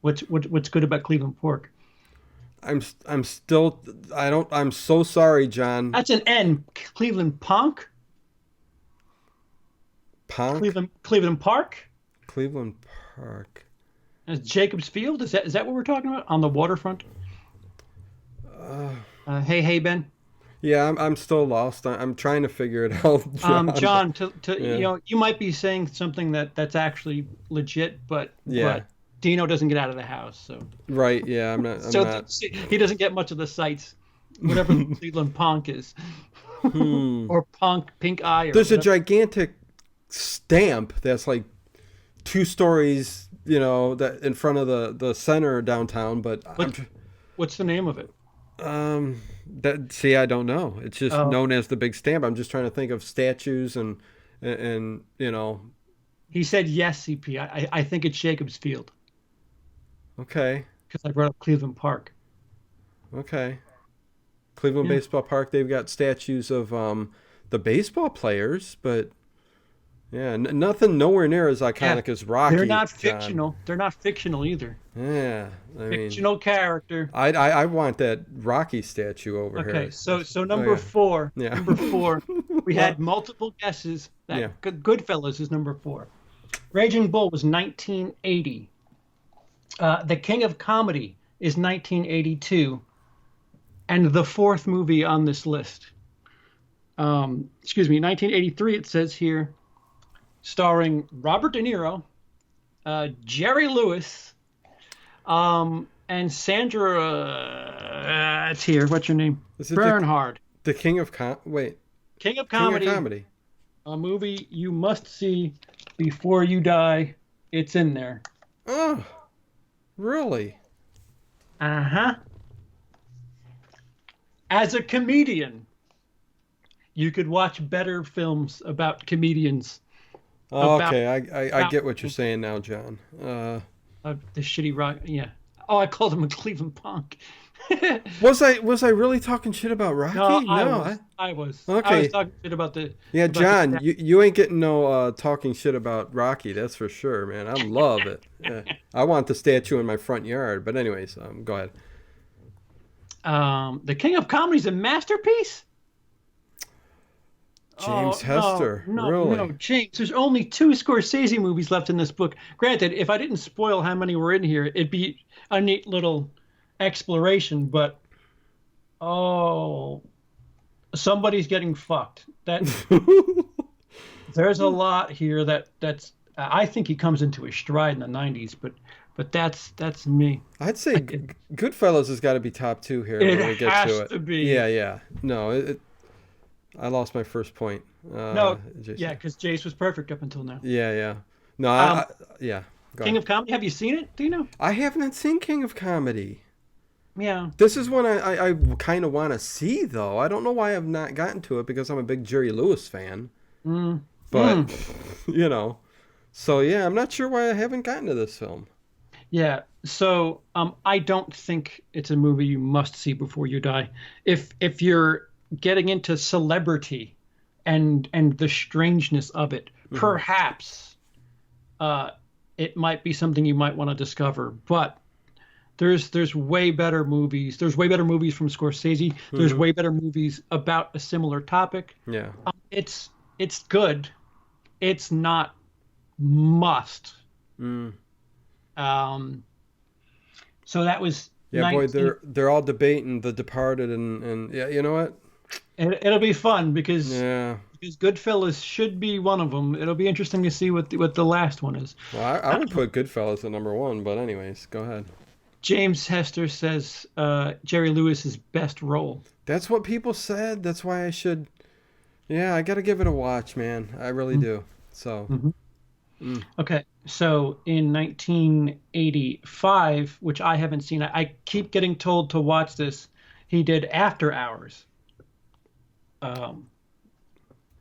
what's good about Cleveland Pork? I'm still I don't I'm so sorry, John. That's an N. Cleveland Punk, Ponk? Cleveland Park. Cleveland Park. That's Jacobs Field. Is that what we're talking about on the waterfront? Uh, Hey Ben. yeah, I'm still lost. I'm trying to figure it out, John. John, to Yeah. you might be saying something that's actually legit, but Yeah. Dino doesn't get out of the house, so Right, yeah, I'm so not. he doesn't get much of the sights, whatever Cleveland Punk is, Hmm. or Pink Eye, or There's a whatever. gigantic stamp that's like 2 stories, that in front of the center downtown, but What what's the name of it? that see, I don't know. It's just Oh, known as the big stamp. I'm just trying to think of statues and he said yes, CP. I think it's Jacobs Field okay, because I brought up Cleveland Park. okay. Cleveland Yeah, Baseball Park, they've got statues of the baseball players, but yeah, nothing nowhere near as yeah. iconic as They're Rocky, not John. fictional. They're not fictional either. Yeah, I mean, Fictional character. I want that Rocky statue over Okay, here. so Oh number yeah, four, yeah. number four, we Well, had multiple guesses yeah. that Goodfellas is number four. Raging Bull was 1980. The King of Comedy is 1982, and the fourth movie on this list, excuse me, 1983. It says here, starring Robert De Niro, Jerry Lewis, and Sandra. It's here. What's your name? Is it Bernhard. the King of Wait, King of King of Comedy, Comedy? a movie you must see before you die. It's in there. Oh, really? Uh huh. As a comedian, you could watch better films about comedians, Oh, about okay, I about get what you're saying now, John. the shitty rock. Yeah. Oh, I called him a Cleveland Punk. Was I really talking shit about No, Rocky? I No. was. I was Okay. talking shit about the Yeah, about the John, stat. you ain't getting no talking shit about Rocky. That's for sure, man. I love it. Yeah. I want the statue in my front yard. But anyways, go ahead. The King of Comedy is a masterpiece. James Oh no, Hester, no, no, really? James. There's only two Scorsese movies left in this book. Granted, if I didn't spoil how many were in here, it'd be a neat little exploration. But oh, somebody's getting fucked. That there's a lot here that's. I think he comes into his stride in the '90s, but that's me. I'd say Goodfellas has got to be top two here It when we get to has it. to Yeah, be. yeah. No, I lost my first point. No, yeah, Jason. because Jace was perfect up until now. Yeah, yeah. No, Um, yeah. Go King ahead. of Comedy. Have you seen it? Do you know? I haven't seen King of Comedy. Yeah. This is one I kind of want to see, though. I don't know why I've not gotten to it because I'm a big Jerry Lewis fan. Mm. But, Mm. you know. So, yeah, I'm not sure why I haven't gotten to this film. Yeah. So, I don't think it's a movie you must see before you die. If you're getting into celebrity and the strangeness of it, Hmm. perhaps uh, it might be something you might want to discover. But there's way better movies. There's way better movies from Scorsese. There's Hmm. way better movies about a similar topic. Yeah. It's good. It's not must. Mm. Um, so that was Yeah, boy, 19. they're all debating The Departed and yeah, you know what? It'll be fun Yeah. because Goodfellas should be one of them. It'll be interesting to see what the last one is. Well, I would put Goodfellas at number one, but anyways, go ahead. James Hester says Jerry Lewis's best role. That's what people said. That's why I should. Yeah, I got to give it a watch, man. I really do. So, Mm-hmm. mm, Okay, so in 1985, which I haven't seen, I keep getting told to watch this. He did After Hours. Um,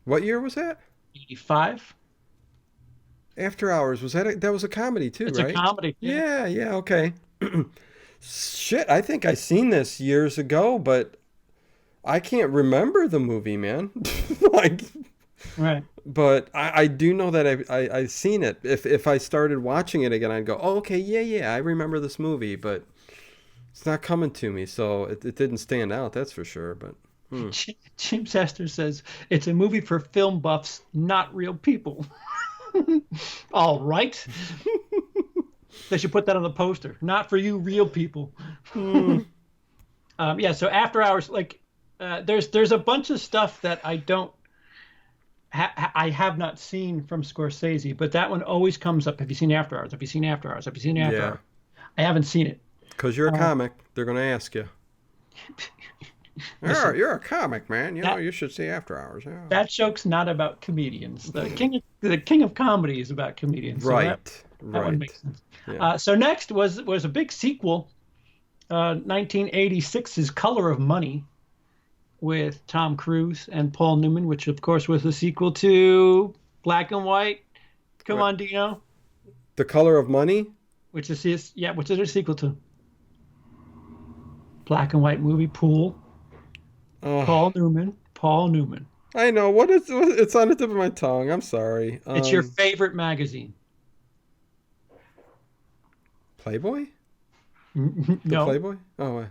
what year was that? 85. After Hours was that was a comedy too, It's a right? comedy. Yeah. Yeah, yeah, okay. Shit, I think I seen this years ago, but I can't remember the movie, man. Like, Right. but I do know that I've seen it. If I started watching it again, I'd go, oh, okay, yeah, yeah, I remember this movie, but it's not coming to me, so it didn't stand out, that's for sure. But James Hester says it's a movie for film buffs, not real people. All right. They should put that on the poster. Not for you, real people. hmm, Yeah. So After Hours, like, there's a bunch of stuff that I have not seen from Scorsese, but that one always comes up. Have you seen After Hours? Have you seen After Hours? Have you seen After yeah, Hours? I haven't seen it. because you're a Uh, comic, they're gonna ask you. Listen, You're a comic, man. You know that you should see After Hours. Yeah. that joke's not about comedians. The king of comedy is about comedians. So Right, that one right. makes sense. Yeah. So next was a big sequel, 1986's Color of Money with Tom Cruise and Paul Newman, which of course was the sequel to Black and White. Come What? on, Dino. The Color of Money. Which is a sequel to Black and White movie. Pool. Oh, Paul Newman. Paul Newman. I know it's on the tip of my tongue. I'm sorry. It's your favorite magazine. Playboy. The No, Playboy. Oh,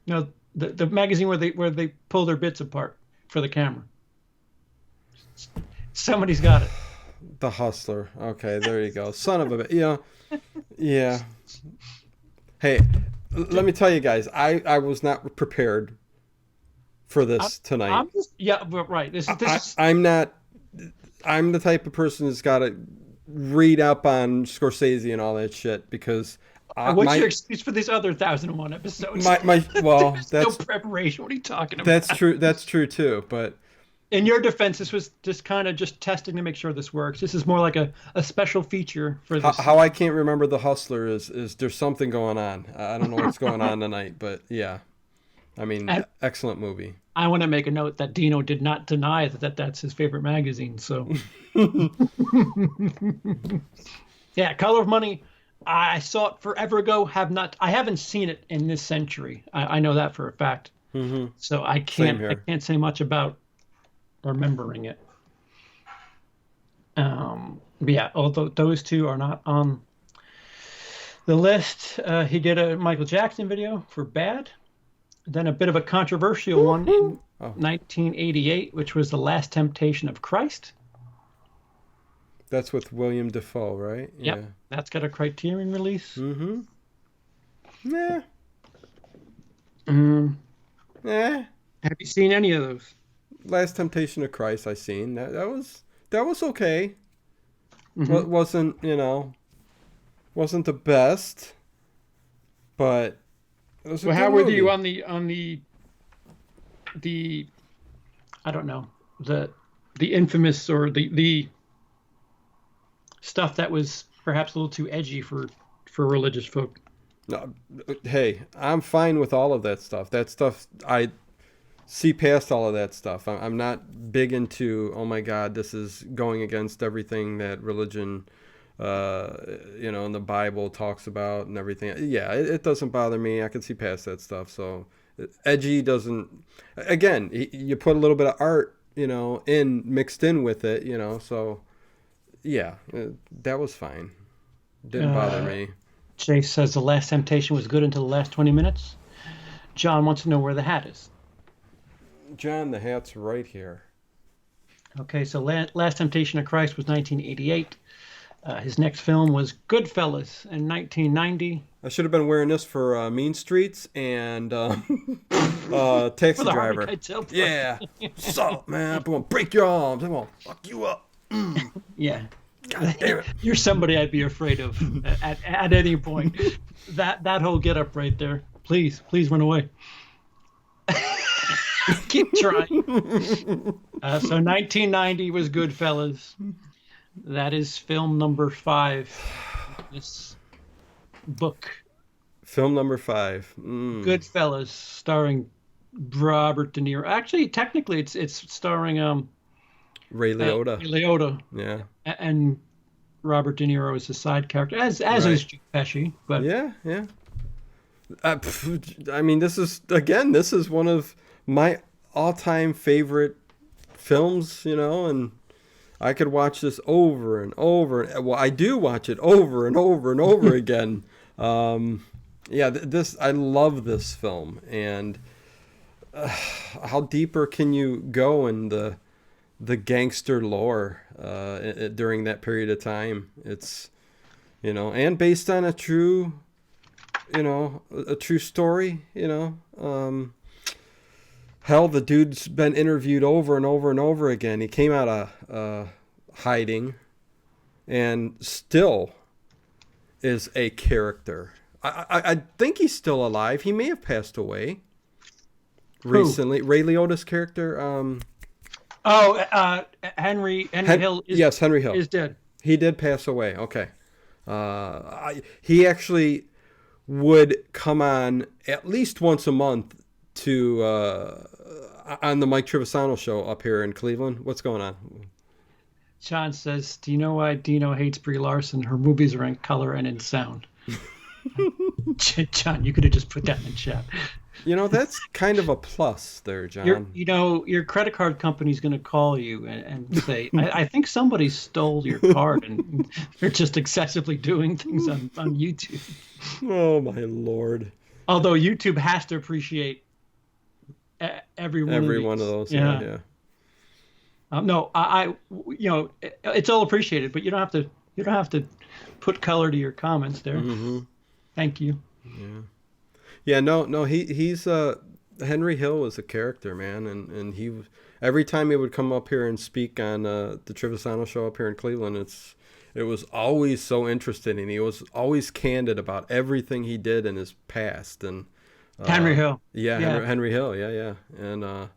no, the magazine where they pull their bits apart for the camera. Somebody's got it. The Hustler. Okay, there you go. Son of a bit. Yeah, yeah. Hey, let me tell you guys, I was not prepared for I'm, this tonight. I'm just yeah, but right. This is I'm not. I'm the type of person that's got to read up on Scorsese and all that shit because what's your excuse for these other 1,001 episodes? my well There's no that's preparation. What are you talking that's about? true that's true too. But In your defense, this was just kind of just testing to make sure this works. This is more like a special feature for this. how I can't remember The Hustler is there's something going on. I don't know what's going on tonight, but yeah, I mean, And excellent movie. I want to make a note that Dino did not deny that's his favorite magazine. So yeah, Color of Money. I saw it forever ago. I haven't seen it in this century. I know that for a fact. Mm-hmm. So Same I here. can't say much about remembering it. But yeah, although those two are not on the list, he did a Michael Jackson video for Bad, then a bit of a controversial one in Oh, 1988, which was The Last Temptation of Christ. that's with William Defoe, right? Yep, Yeah. that's got a Criterion release. Mm-hmm. Yeah. Um, Eh. have you seen any of those? Last Temptation of Christ I seen. That was okay. Hmm. Wasn't, wasn't the best, but it was a Well, good how were you movie. on the I don't know the infamous or the stuff that was perhaps a little too edgy for religious folk? No, hey, I'm fine with all of that stuff. That stuff I see past all of that stuff. I'm not big into, oh my God, this is going against everything that religion, in the Bible talks about and everything. Yeah, it doesn't bother me. I can see past that stuff. So edgy doesn't. Again, you put a little bit of art, in mixed in with it, So yeah, that was fine. Didn't bother Uh, me. Chase says the Last Temptation was good until the last 20 minutes. John wants to know where the hat is. John, the hat's right here. Okay, so Last Temptation of Christ was 1988. His next film was Goodfellas in 1990. I should have been wearing this for Mean Streets and For Taxi the Harvey Driver. Keitel play. Yeah. So, man, I'm going to break your arms. I'm going to fuck you up. Yeah. God damn it. You're somebody I'd be afraid of at any point. That whole get up right there. Please run away. Keep trying. So 1990 was Goodfellas. That is film number 5. This book, Film number 5. Mm. Goodfellas, starring Robert De Niro. Actually, technically, it's starring Ray Liotta. Liotta Yeah. and Robert De Niro is a side character, as Right. is Joe Pesci. But Yeah, yeah. I mean, this is one of my all-time favorite films, and I could watch this over and over. Well, I do watch it over and over and over again. Yeah, this I love this film, and how deeper can you go in the gangster lore during that period of time? It's and based on a true, a true story. Hell, the dude's been interviewed over and over and over again. He came out of hiding and still is a character. I think he's still alive. He may have passed away who? recently. Ray Liotta's character. Oh, Henry Hill Yes, Henry Hill. is dead. He did pass away. Okay. He actually would come on at least once a month to on the Mike Trivisano show up here in Cleveland. What's going on? John says, "Do you know why Dino hates Brie Larson? Her movies are in color and in sound." John, you could have just put that in chat. That's kind of a plus there, John. Your credit card company's going to call you and say, I think somebody stole your card and they're just excessively doing things on YouTube. Oh my lord! Although YouTube has to appreciate every one Every of one these. of those. Yeah. Yeah. No, it's all appreciated, but you don't have to put color to your comments there. Mm-hmm. Thank you. Yeah. Yeah. No. He's Henry Hill was a character, man, and every time he would come up here and speak on the Trivisano show up here in Cleveland, it was always so interesting, and he was always candid about everything he did in his past. And Henry Hill. Yeah, Yeah. Henry Hill. Yeah. And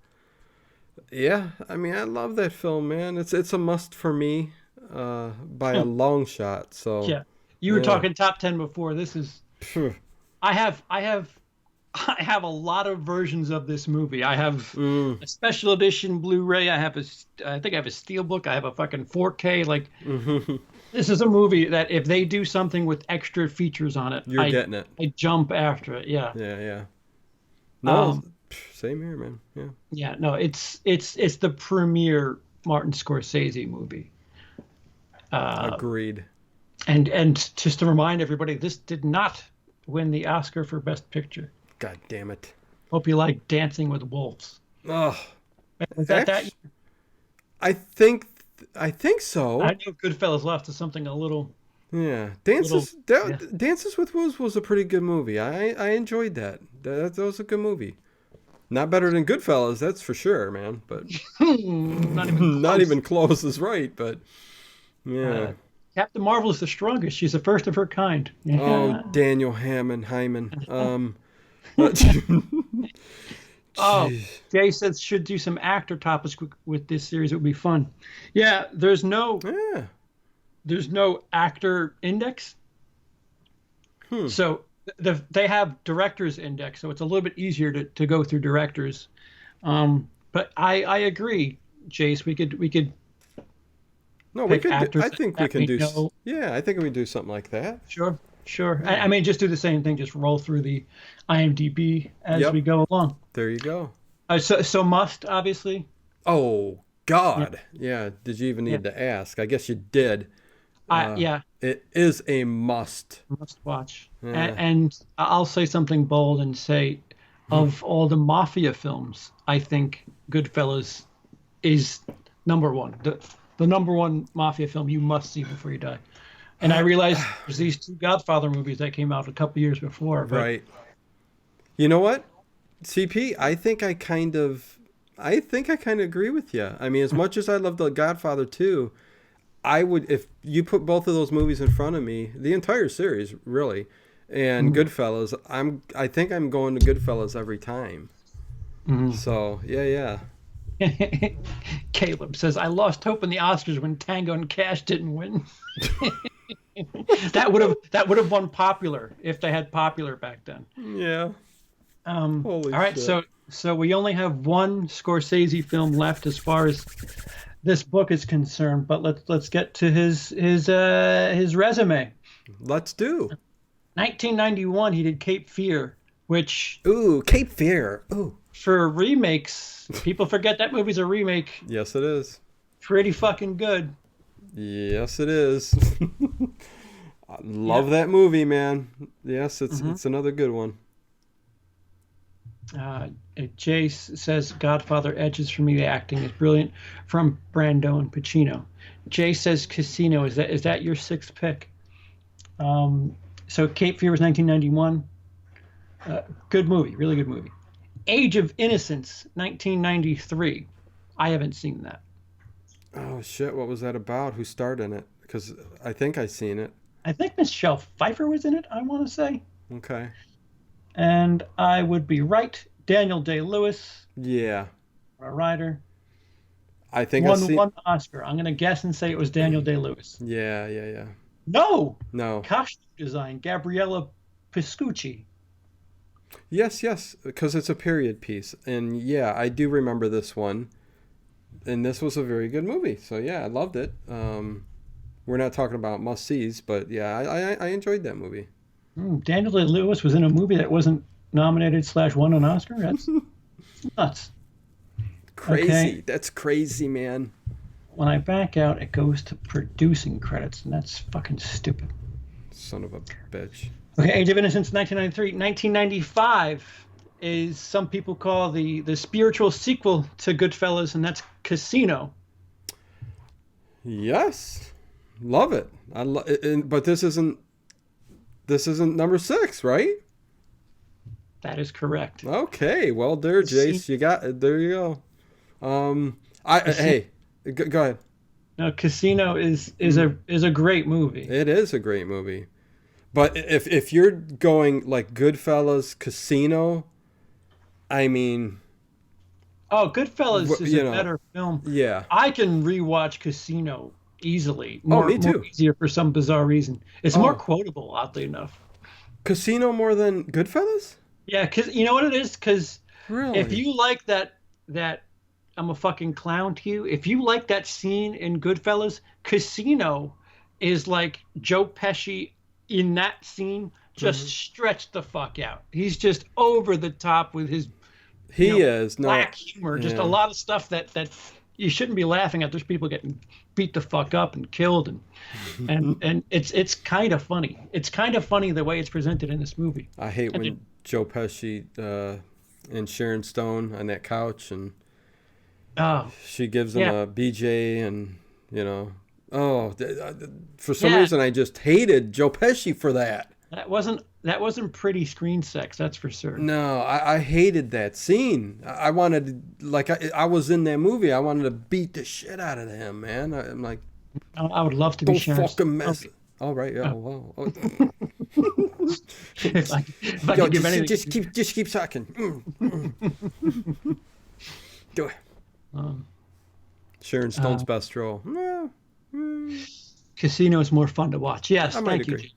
yeah, I mean, I love that film, man. It's a must for me by a long shot. So Yeah. You were yeah. talking top 10 before. This is Phew. I have I have a lot of versions of this movie. I have a special edition Blu-ray. I think I have a steelbook. I have a fucking 4K. Like, This is a movie that if they do something with extra features on it, You're getting it. I jump after it. Yeah. Yeah, yeah. No, Um, same here, man. Yeah. yeah, no, it's the premier Martin Scorsese movie. Uh, Agreed. and just to remind everybody, this did not win the Oscar for Best Picture. God damn it. Hope you like Dancing with Wolves. Oh, Was that? I think I think so. I know Goodfellas lost to something a little, Yeah, little. Yeah. Dances with Wolves was a pretty good movie. I enjoyed that. That was a good movie. Not better than Goodfellas, that's for sure, man. But Not even not close. even close is right. But yeah. Uh, Captain Marvel is the strongest. She's the first of her kind. Oh, Yeah. Daniel Hyman. But- Oh, Jeez. Jay says should do some actor topics with this series. It would be fun. Yeah, Yeah. there's no actor index. Hmm. So they have directors index, so it's a little bit easier to go through directors. But I agree, Jace. We could No, we pick could. actors I think we that can we do. know. Yeah, I think we do something like that. Sure. I mean, just do the same thing. Just roll through the IMDb as Yep. we go along. There you go. So must obviously. Oh God. Yeah. Did you even need to ask? I guess you did. Yeah. It is a must. Must watch. Yeah. And I'll say something bold and say, of all the mafia films, I think Goodfellas is number one. The number one mafia film you must see before you die. And I realize there's these two Godfather movies that came out a couple years before. But Right. You know what, CP? I think I kind of agree with you. I mean, as much as I love The Godfather 2, I would, if you put both of those movies in front of me, the entire series really, and Goodfellas, I think I'm going to Goodfellas every time. So yeah. Caleb says, I lost hope in the Oscars when Tango and Cash didn't win. That would have won popular if they had popular back then. Yeah. All right, shit. so we only have one Scorsese film left as far as this book is concerned, but let's get to his resume. Let's do. 1991, he did Cape Fear, which Ooh, Cape Fear. Ooh. for remakes, people forget that movie's a remake. Yes, it is. Pretty fucking good. Yes, it is. I love that movie, man. Yes, it's another good one. Jace says Godfather edges for me. The acting is brilliant from Brando and Pacino. Jace says Casino. Is that your sixth pick? So Cape Fear was 1991. Good movie, really good movie. Age of Innocence, 1993. I haven't seen that. Oh shit, what was that about? Who starred in it? Because I think I seen it. I think Michelle Pfeiffer was in it, I want to say. Okay. And I would be right. Daniel Day-Lewis, Yeah. a writer, I think I won seen. one Oscar. I'm going to guess and say it was Daniel Day-Lewis. Yeah. No! No. Costume design, Gabriella Piscucci. Yes, because it's a period piece, and yeah, I do remember this one, and this was a very good movie. So yeah, I loved it. We're not talking about must sees, but yeah, I enjoyed that movie. Daniel Day-Lewis was in a movie that wasn't nominated / won an Oscar? That's nuts. Crazy. Okay. That's crazy, man. When I back out, it goes to producing credits, and that's fucking stupid. Son of a bitch. Okay, Age of Innocence, 1993. 1995 is some people call the spiritual sequel to Goodfellas, and that's Casino. Yes, love it. But this isn't number 6, right? That is correct. Okay, well there, Jace, there you go. Hey, go ahead. No, Casino is a great movie. It is a great movie, but if you're going like Goodfellas, Casino, I mean, Oh, Goodfellas is a better film. Yeah. I can rewatch Casino easily. Me too. More easier for some bizarre reason. It's more quotable, oddly enough. Casino more than Goodfellas? Yeah, because you know what it is? Because Really? if you like that I'm a fucking clown to you, if you like that scene in Goodfellas, Casino is like Joe Pesci in that scene just Mhm. stretched the fuck out. He's just over the top with his, He is no, black humor, just a yeah. lot of stuff that you shouldn't be laughing at. There's people getting beat the fuck up and killed, and it's kind of funny. It's kind of funny the way it's presented in this movie. I hate And when Joe Pesci and Sharon Stone on that couch, and oh she gives him yeah, a BJ, and you know, oh, for some yeah, reason I just hated Joe Pesci for that. that wasn't pretty screen sex, that's for sure. No, I hated that scene. I wanted to, like, I was in that movie. I wanted to beat the shit out of him, man. I'm like, I would love to be don't Sharon fucking Stone. mess. All right, yeah, Oh, well, oh. if I Yo, could give anything. just keep talking. Do it. Um, Sharon Stone's best role. Yeah, Casino is more fun to watch. Yes, I might thank you. agree.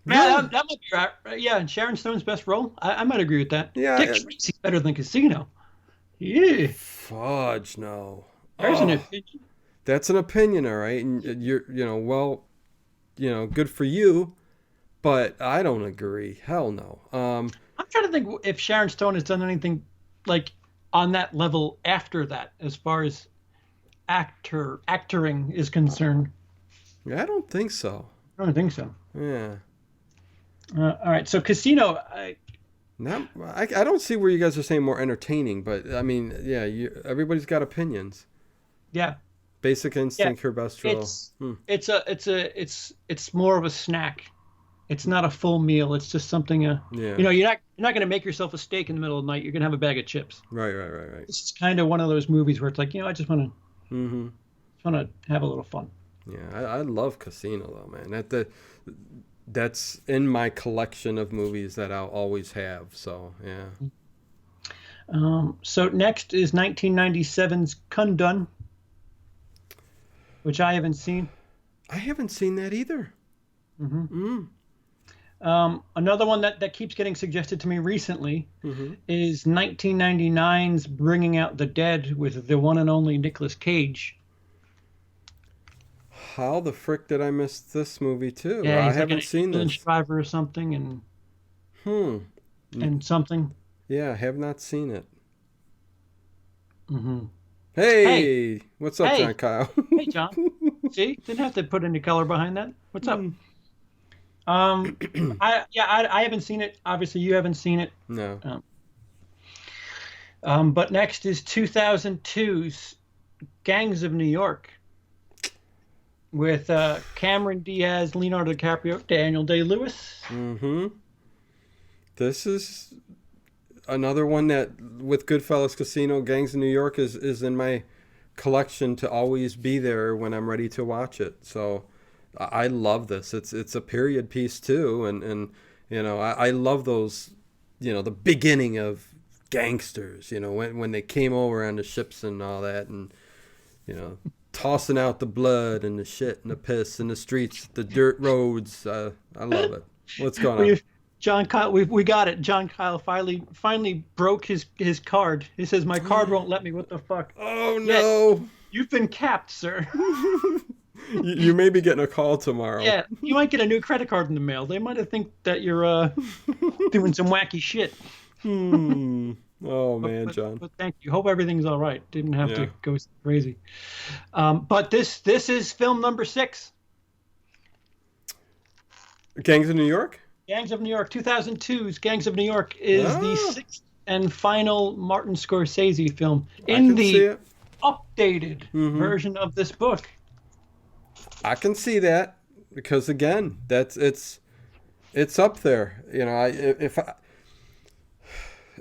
Yeah, Yeah, that might be right. Yeah, and Sharon Stone's best role. I might agree with that. yeah. Dick Tracy's better than Casino. Yeah, Fudge, no. there's an Oh, opinion. that's an opinion, all right. And you're, well, good for you, but I don't agree. Hell no. I'm trying to think if Sharon Stone has done anything like on that level after that, as far as actoring is concerned. I don't think so. I don't think so. Yeah. All right, so Casino. Not, I don't see where you guys are saying more entertaining, but I mean, yeah, everybody's got opinions. Yeah, Basic yeah. Instinct, her best role. It's it's more of a snack. It's not a full meal. It's just something. Yeah. You're not going to make yourself a steak in the middle of the night. You're going to have a bag of chips. Right. This is kind of one of those movies where it's like, I just Mm-hmm. want to have a little fun. Yeah, I love Casino though, man. That's in my collection of movies that I'll always have. So yeah. So next is 1997's Kundun, which I haven't seen. I haven't seen that either. Hmm. Mm. Another one that keeps getting suggested to me recently Mm-hmm. is 1999's Bringing Out the Dead with the one and only Nicolas Cage. How the frick did I miss this movie too? Yeah, I he's like an haven't seen ambulance this. driver or something, Hmm. and something. Yeah, I have not seen it. Hmm. Hey, Hey, what's up, John hey, Kyle? hey, John. See, didn't have to put any color behind that. What's up? Hmm. I haven't seen it. Obviously, you haven't seen it. No. But next is 2002's Gangs of New York with Cameron Diaz, Leonardo DiCaprio, Daniel Day-Lewis. Mm-hmm. This is another one that, with Goodfellas, Casino, Gangs of New York, is in my collection to always be there when I'm ready to watch it. So I love this. It's a period piece too, and I love those, the beginning of gangsters, when they came over on the ships and all that, and tossing out the blood and the shit and the piss in the streets, the dirt roads. I love it. What's going on? John Kyle, we got it. John Kyle finally broke his card. He says my card won't let me. What the fuck? Oh Yeah, no! you've been capped, sir. You may be getting a call tomorrow. Yeah, you might get a new credit card in the mail. They might have think that you're doing some wacky shit. Hmm. Oh man, But, John. but thank you. Hope everything's all right. Didn't have Yeah. to go crazy. But this is film number 6, Gangs of New York? Gangs of New York. 2002's Gangs of New York is the Ah, 6th and final Martin Scorsese film I in can see the it. updated Hmm. version of this book. I can see that because again, it's up there.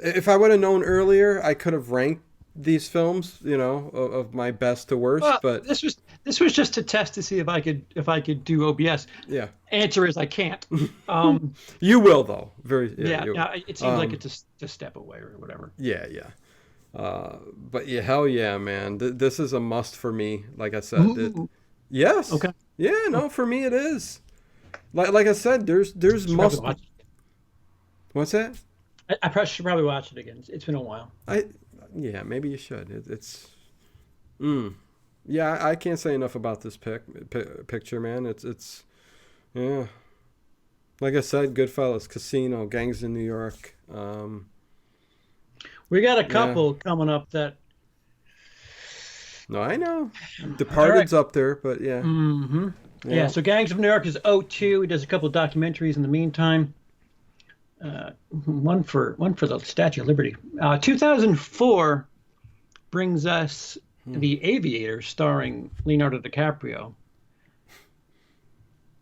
If I would have known earlier, I could have ranked these films, of my best to worst. Well, But this was just to test to see if I could do OBS. yeah, Answer is I can't. Um, you will though. Very yeah, you will. yeah, it seems like Um, it's a step away or whatever. Yeah. But yeah, hell yeah, man. This is a must for me. Like I said, Ooh, yes. okay. Yeah, no, for me it is. Like I said, there's Should probably must. watch What's that? I should probably watch it again. It's been a while. Yeah, maybe you should. It's. Mm. Yeah, I can't say enough about this picture, man. Yeah. Like I said, Goodfellas, Casino, Gangs in New York. We got a Yeah. couple coming up that. No, I know. All right. Departed's up there, but yeah. Mm-hmm. Yeah. Yeah. So Gangs of New York is '02. He does a couple of documentaries in the meantime. One for the Statue of Liberty. 2004 brings us The Aviator, starring Leonardo DiCaprio.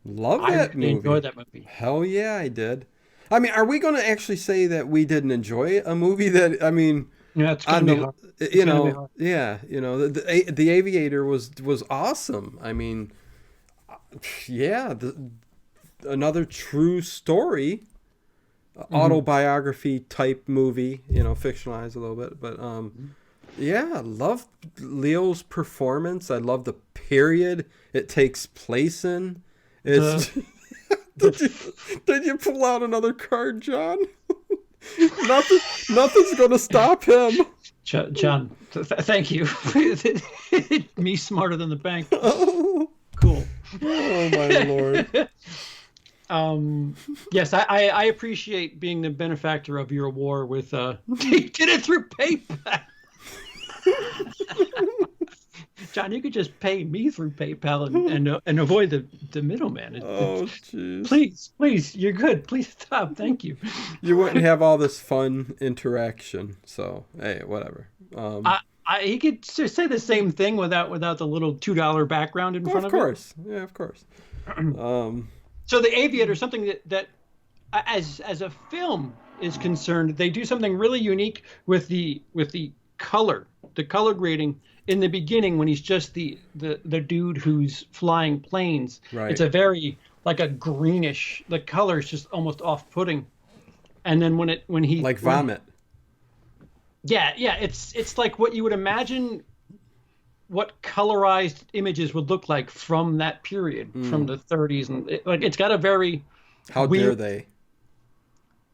Love I that really enjoyed movie. that movie. Hell yeah, I did. I mean, are we going to actually say that we didn't enjoy a movie that, I mean, Yeah, it's gonna on be the, hard. It's gonna be hard. yeah, the Aviator was awesome. I mean, yeah, another true story, Hmm. autobiography type movie, fictionalized a little bit, but yeah, I love Leo's performance. I love the period it takes place in. The It's the did you did you pull out another card, John? Nothing, nothing's gonna stop him. John, thank you. Me smarter than the bank. Oh, Cool. oh my lord. Yes, I appreciate being the benefactor of your war with he did it through PayPal. John, you could just pay me through PayPal and avoid the middleman. Oh jeez. Please, you're good. Please stop. Thank you. You wouldn't have all this fun interaction. So hey, whatever. He could just say the same thing without the little $2 background in front Of of it. course. Yeah, of course. Um, So the Aviator, something that as a film is concerned, they do something really unique with the color grading in the beginning when he's just the dude who's flying planes. It's right. a very like a greenish. The color is just almost off-putting. And then Like vomit. yeah, it's like what you would imagine what colorized images would look like from that period, from the 30s, and it's got a very How dare weird. they?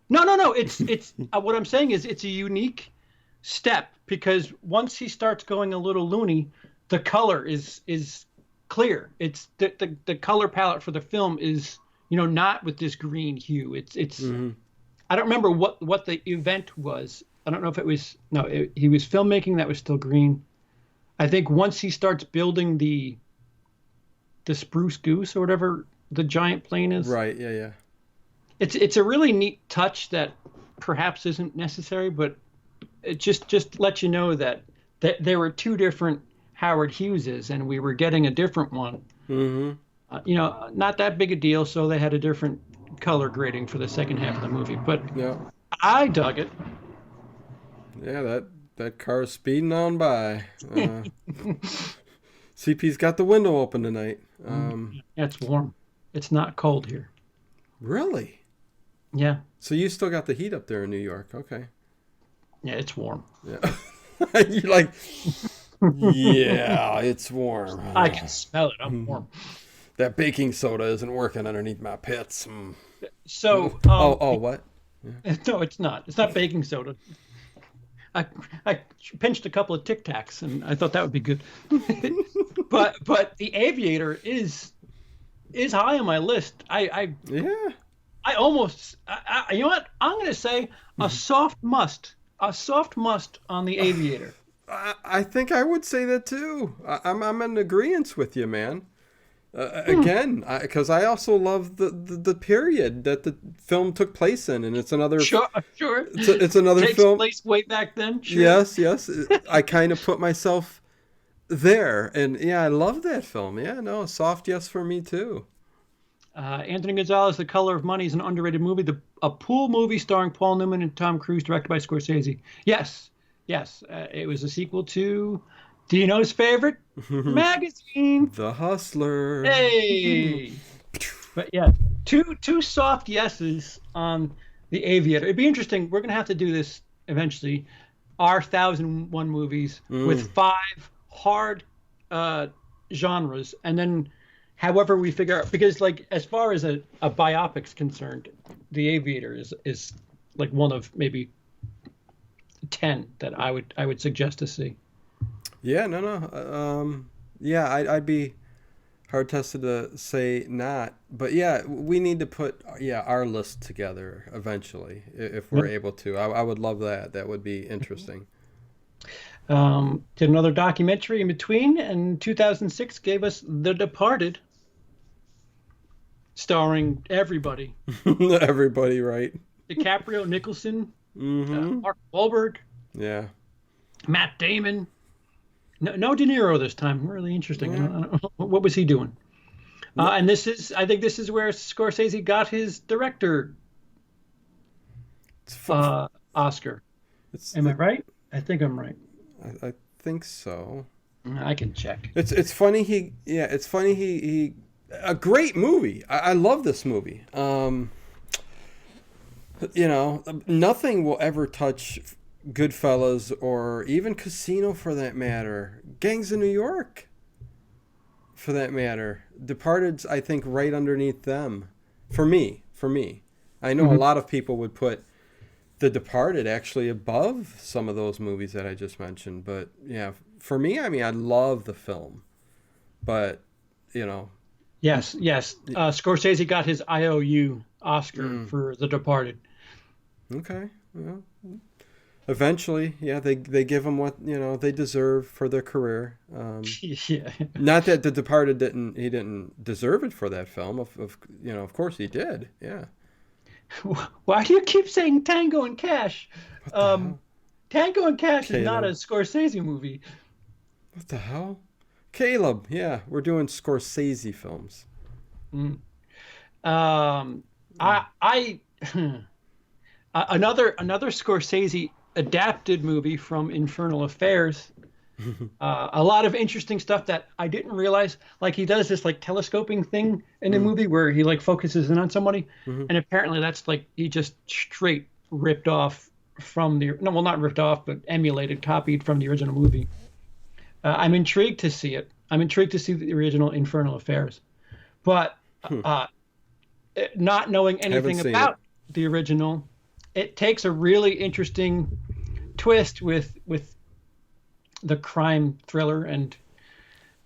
No. It's what I'm saying is it's a unique step because once he starts going a little loony, the color is clear. It's the color palette for the film is not with this green hue. It's Hmm. I don't remember what the event was. I don't know if it was no. He was filmmaking that was still green. I think once he starts building the spruce goose or whatever the giant plane is, Right. Yeah. Yeah. it's a really neat touch that perhaps isn't necessary, but it just lets you know that there were two different Howard Hugheses, and we were getting a different one. Hmm. Not that big a deal, so they had a different color grading for the second half of the movie, but Yeah. I dug it. Yeah. That car's speeding on by. CP's got the window open tonight. It's warm. It's not cold here. Really? Yeah, So you still got the heat up there in New York? Okay. yeah, it's warm. Yeah. You're like, yeah, it's warm. I can smell it. I'm warm. That baking soda isn't working underneath my pits. So, Oh, what? no, it's not. It's not baking soda. I pinched a couple of Tic Tacs, and I thought that would be good. but the Aviator is high on my list. Yeah. I almost you know what I'm going to say a soft must on the Aviator. I think I would say that too. I'm in agreement with you, man. Again, because I also love the period that the film took place in, and it's another Sure. it's another Takes film. place way back then. Sure. Yes. I kind of put myself there, and yeah, I love that film. Yeah, no, a soft yes for me too. Anthony Gonzalez, The Color of Money is an underrated movie. A pool movie starring Paul Newman and Tom Cruise, directed by Scorsese. Yes. It was a sequel to Dino's favorite magazine. The Hustler. Hey. But yeah, two soft yeses on the Aviator. It'd be interesting. We're gonna have to do this eventually. Our 1001 movies with 5 hard genres, and then however we figure out, because like as far as a biopic's concerned, The Aviator is like one of maybe 10 that I would suggest to see. Yeah, no. Yeah, I'd be hard tested to say not. But yeah, we need to put our list together eventually if we're Yep. able to. I would love that. That would be interesting. Did another documentary in between, and 2006 gave us The Departed, starring everybody: Everybody, right? DiCaprio, Nicholson, Mm-hmm. Mark Wahlberg, Yeah. Matt Damon. No, no De Niro this time. Really interesting. Yeah. I don't know. What was he doing? No, And I think this is where Scorsese got his director it's, Oscar. it's Am I right? I think I'm right. I think so. I can check. It's funny it's funny he a great movie. I love this movie. Nothing will ever touch Goodfellas or even Casino for that matter. Gangs of New York for that matter. Departed's I think right underneath them. For me. I know a Mhm. lot of people would put The Departed actually above some of those movies that I just mentioned, but yeah, for me, I mean, I love the film, but you know, Yes, yes. Scorsese got his IOU Oscar mm, for The Departed. okay, well, eventually, yeah, they give them what they deserve for their career. Yeah. Not that The Departed didn't deserve it for that film. Of course he did. Yeah. Why do you keep saying Tango and Cash? What the Um, hell, Tango and Cash is not a Caleb? Scorsese movie. What the hell, Caleb? Yeah, we're doing Scorsese films. Mm. Um, I another Scorsese adapted movie from Infernal Affairs. A lot of interesting stuff that I didn't realize. Like he does this like telescoping thing in the Mm, movie where he like focuses in on somebody, hmm. and apparently that's like he just straight ripped off from the no, well not ripped off, but emulated, copied from the original movie. I'm intrigued to see it. I'm intrigued to see the original Infernal Affairs, but Hmm. uh, not knowing Haven't anything seen it. about the original, it takes a really interesting twist with the crime thriller. And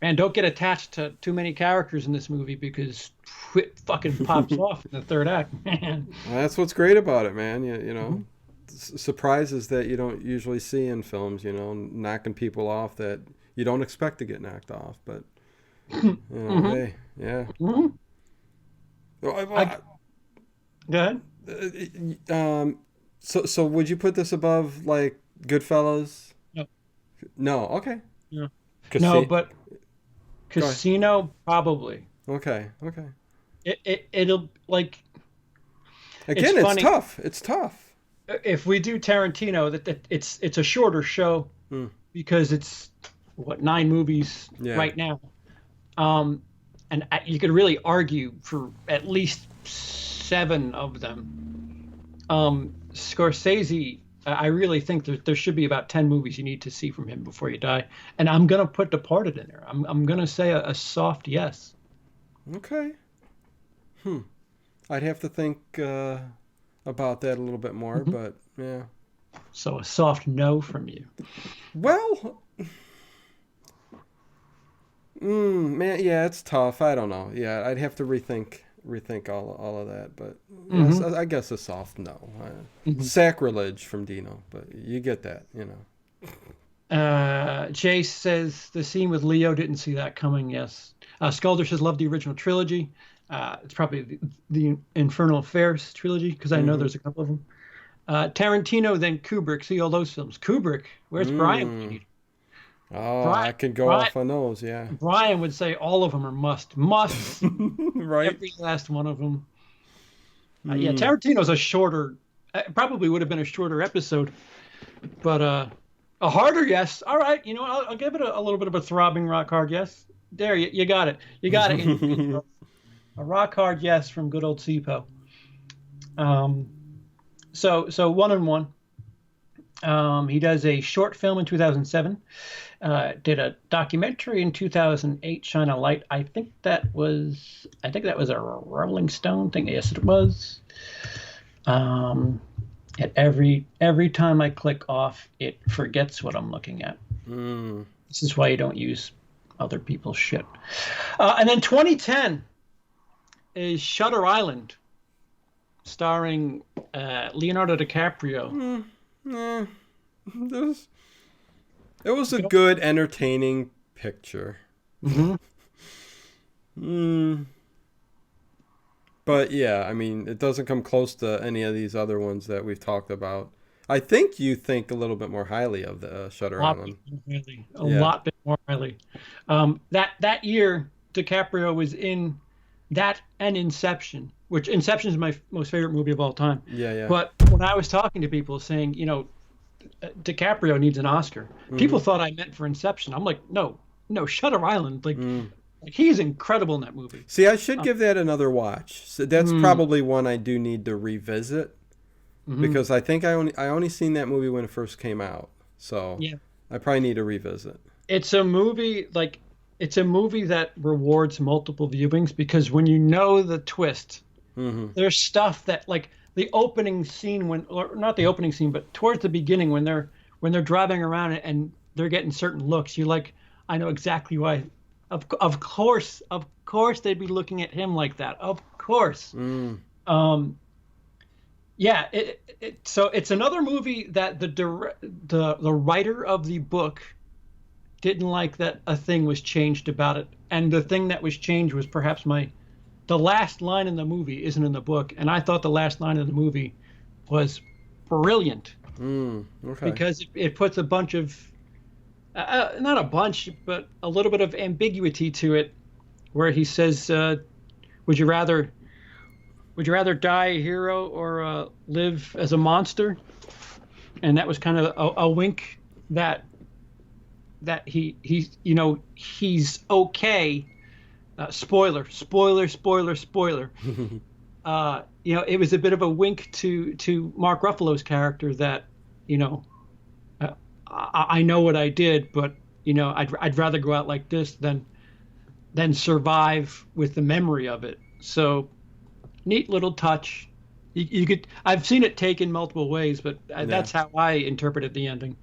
man, don't get attached to too many characters in this movie because it fucking pops off in the third act, man. Well, that's what's great about it, man. Surprises that you don't usually see in films. Knocking people off that you don't expect to get knocked off. But Hmm. hey, yeah. Hmm. I Well, Go ahead. so would you put this above like Goodfellas? No, No. Okay. no, no, Casino. but Go ahead. Casino probably. Okay. Okay. It'll like it's Again, it's funny tough. It's tough. if we do Tarantino that it's a shorter show Hmm. because it's what, 9 movies Yeah. right now. Um, and you could really argue for at least 7 of them. Scorsese, I really think there should be about 10 movies you need to see from him before you die. And I'm gonna put Departed in there. I'm gonna say a soft yes. Okay. Hmm. I'd have to think about that a little bit more, Mhm. but yeah. So a soft no from you. Well, man, yeah, it's tough. I don't know. Yeah, I'd have to rethink all of that. But yes, Hmm. I guess a soft no. Hmm. Sacrilege from Dino, but you get that. Chase says the scene with Leo didn't see that coming. Yes. Sculder says love the original trilogy. It's probably the Infernal Affairs trilogy because I know Mm-hmm. there's a couple of them. Tarantino, then Kubrick. See all those films. Kubrick. Where's Brian? When you Mm. need Oh, Brian. I could go Brian. off on those. Yeah. Brian would say all of them are musts. Right. Every last one of them. Yeah, Mm. Tarantino's a shorter. Probably would have been a shorter episode, but a harder yes. All right, I'll give it a little bit of a throbbing rock hard yes. There, you got it. You got it. A rock hard yes from good old Sipo. Um, so 1-1. He does a short film in 2007. Did a documentary in 2008, Shine a Light. I think that was a Rolling Stone thing. Yes, it was. And every time I click off, it forgets what I'm looking at. Mm. This is why you don't use other people's shit. And then 2010 is Shutter Island, starring Leonardo DiCaprio. Yeah, it was a good, entertaining picture. But yeah, I mean, it doesn't come close to any of these other ones that we've talked about. I think you think a little bit more highly of the Shutter Island. A lot bit more highly. That year, DiCaprio was in that and Inception, which Inception is my most favorite movie of all time. Yeah. But when I was talking to people saying, DiCaprio needs an Oscar, people thought I meant for Inception. I'm like, no, Shutter Island. Like he's incredible in that movie. See, I should give that another watch. So that's probably one I do need to revisit because I think I only seen that movie when it first came out. So I probably need to revisit. It's a movie that rewards multiple viewings because when you know the twist, there's stuff that like the opening scene or not the opening scene, but towards the beginning when they're driving around and they're getting certain looks, you're like, I know exactly why. Of course they'd be looking at him like that. Of course. So it's another movie that the writer of the book didn't like that a thing was changed about it, and the thing that was changed was perhaps the last line in the movie isn't in the book, and I thought the last line in the movie was brilliant because it puts a bunch of not a bunch, but a little bit of ambiguity to it, where he says, "Would you rather die a hero or live as a monster?" And that was kind of a wink that he's okay. Spoiler. It was a bit of a wink to Mark Ruffalo's character that I know what I did, but I'd rather go out like this than survive with the memory of it. So neat little touch. I've seen it taken multiple ways, but that's how I interpreted the ending.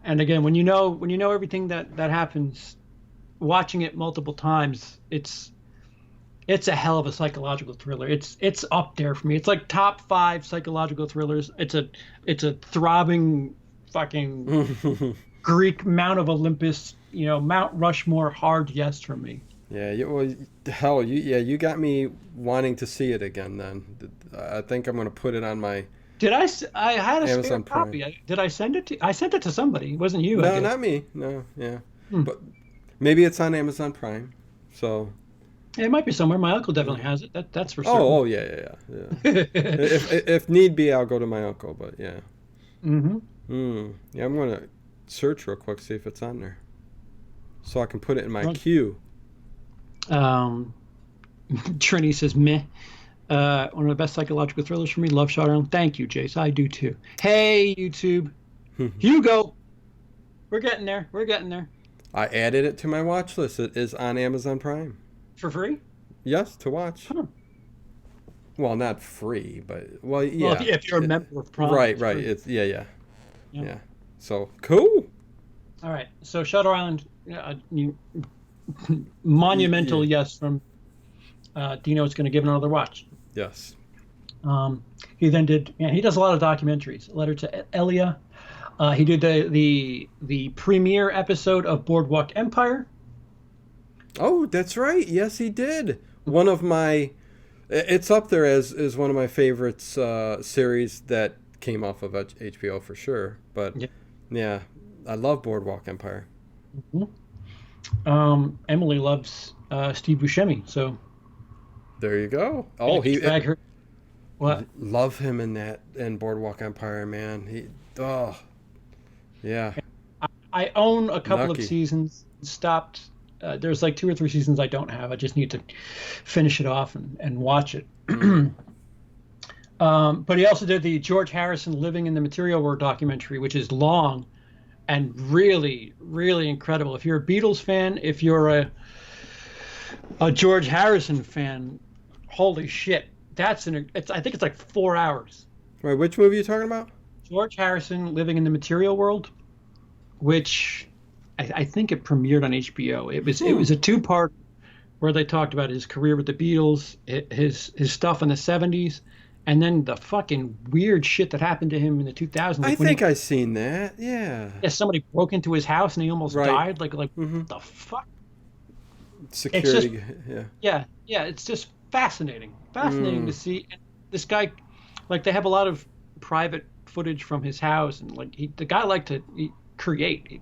And again, when you know everything that happens, watching it multiple times, it's a hell of a psychological thriller. It's up there for me. It's like top 5 psychological thrillers. It's a throbbing fucking Greek Mount of Olympus, Mount Rushmore hard yes from me. Yeah, you got me wanting to see it again. Then I think I'm going to put it on my. I had a Amazon spare copy. Prime. Did I send it to? I sent it to somebody. It wasn't you. No, not me. No, yeah, but maybe it's on Amazon Prime. So it might be somewhere. My uncle definitely has it. That's for certain. Oh yeah. if need be, I'll go to my uncle. But yeah. Yeah, I'm going to search real quick, see if it's on there, so I can put it in my queue. Trini says meh. One of the best psychological thrillers for me. Love Shutter Island. Thank you, Jace. I do too. Hey, YouTube. Hugo. We're getting there. I added it to my watch list. It is on Amazon Prime. For free? Yes, to watch. Huh. Well, not free, but yeah. Well, if you're a member of Prime. Right. It's yeah. So cool. All right. So Shutter Island, monumental yes from Dino. Is going to give it another watch. Yes. He then did. He does a lot of documentaries. A Letter to Elia. He did the premiere episode of Boardwalk Empire. Oh, that's right. Yes, he did. One of my. It's up there as one of my favorites series that came off of HBO for sure. But yeah, I love Boardwalk Empire. Emily loves Steve Buscemi, so there you go. Oh, her. What? Love him in Boardwalk Empire, man. Yeah. I own a couple of seasons. Stopped. There's like 2 or 3 seasons I don't have. I just need to finish it off and watch it. But he also did the George Harrison Living in the Material World documentary, which is long and really, really incredible. If you're a Beatles fan, if you're a George Harrison fan, holy shit. I think it's like 4 hours. Wait, which movie are you talking about? George Harrison Living in the Material World, which I think it premiered on HBO. It was a two-part where they talked about his career with the Beatles, his stuff in the '70s, and then the fucking weird shit that happened to him in the 2000s. I Like when think I seen that. Yeah. yeah, somebody broke into his house and he almost Right. died. Like Mm-hmm. what the fuck? It's just Security. Yeah. yeah. It's just fascinating to Mm. see. And this guy, like they have a lot of private footage from his house, and like the guy liked to create,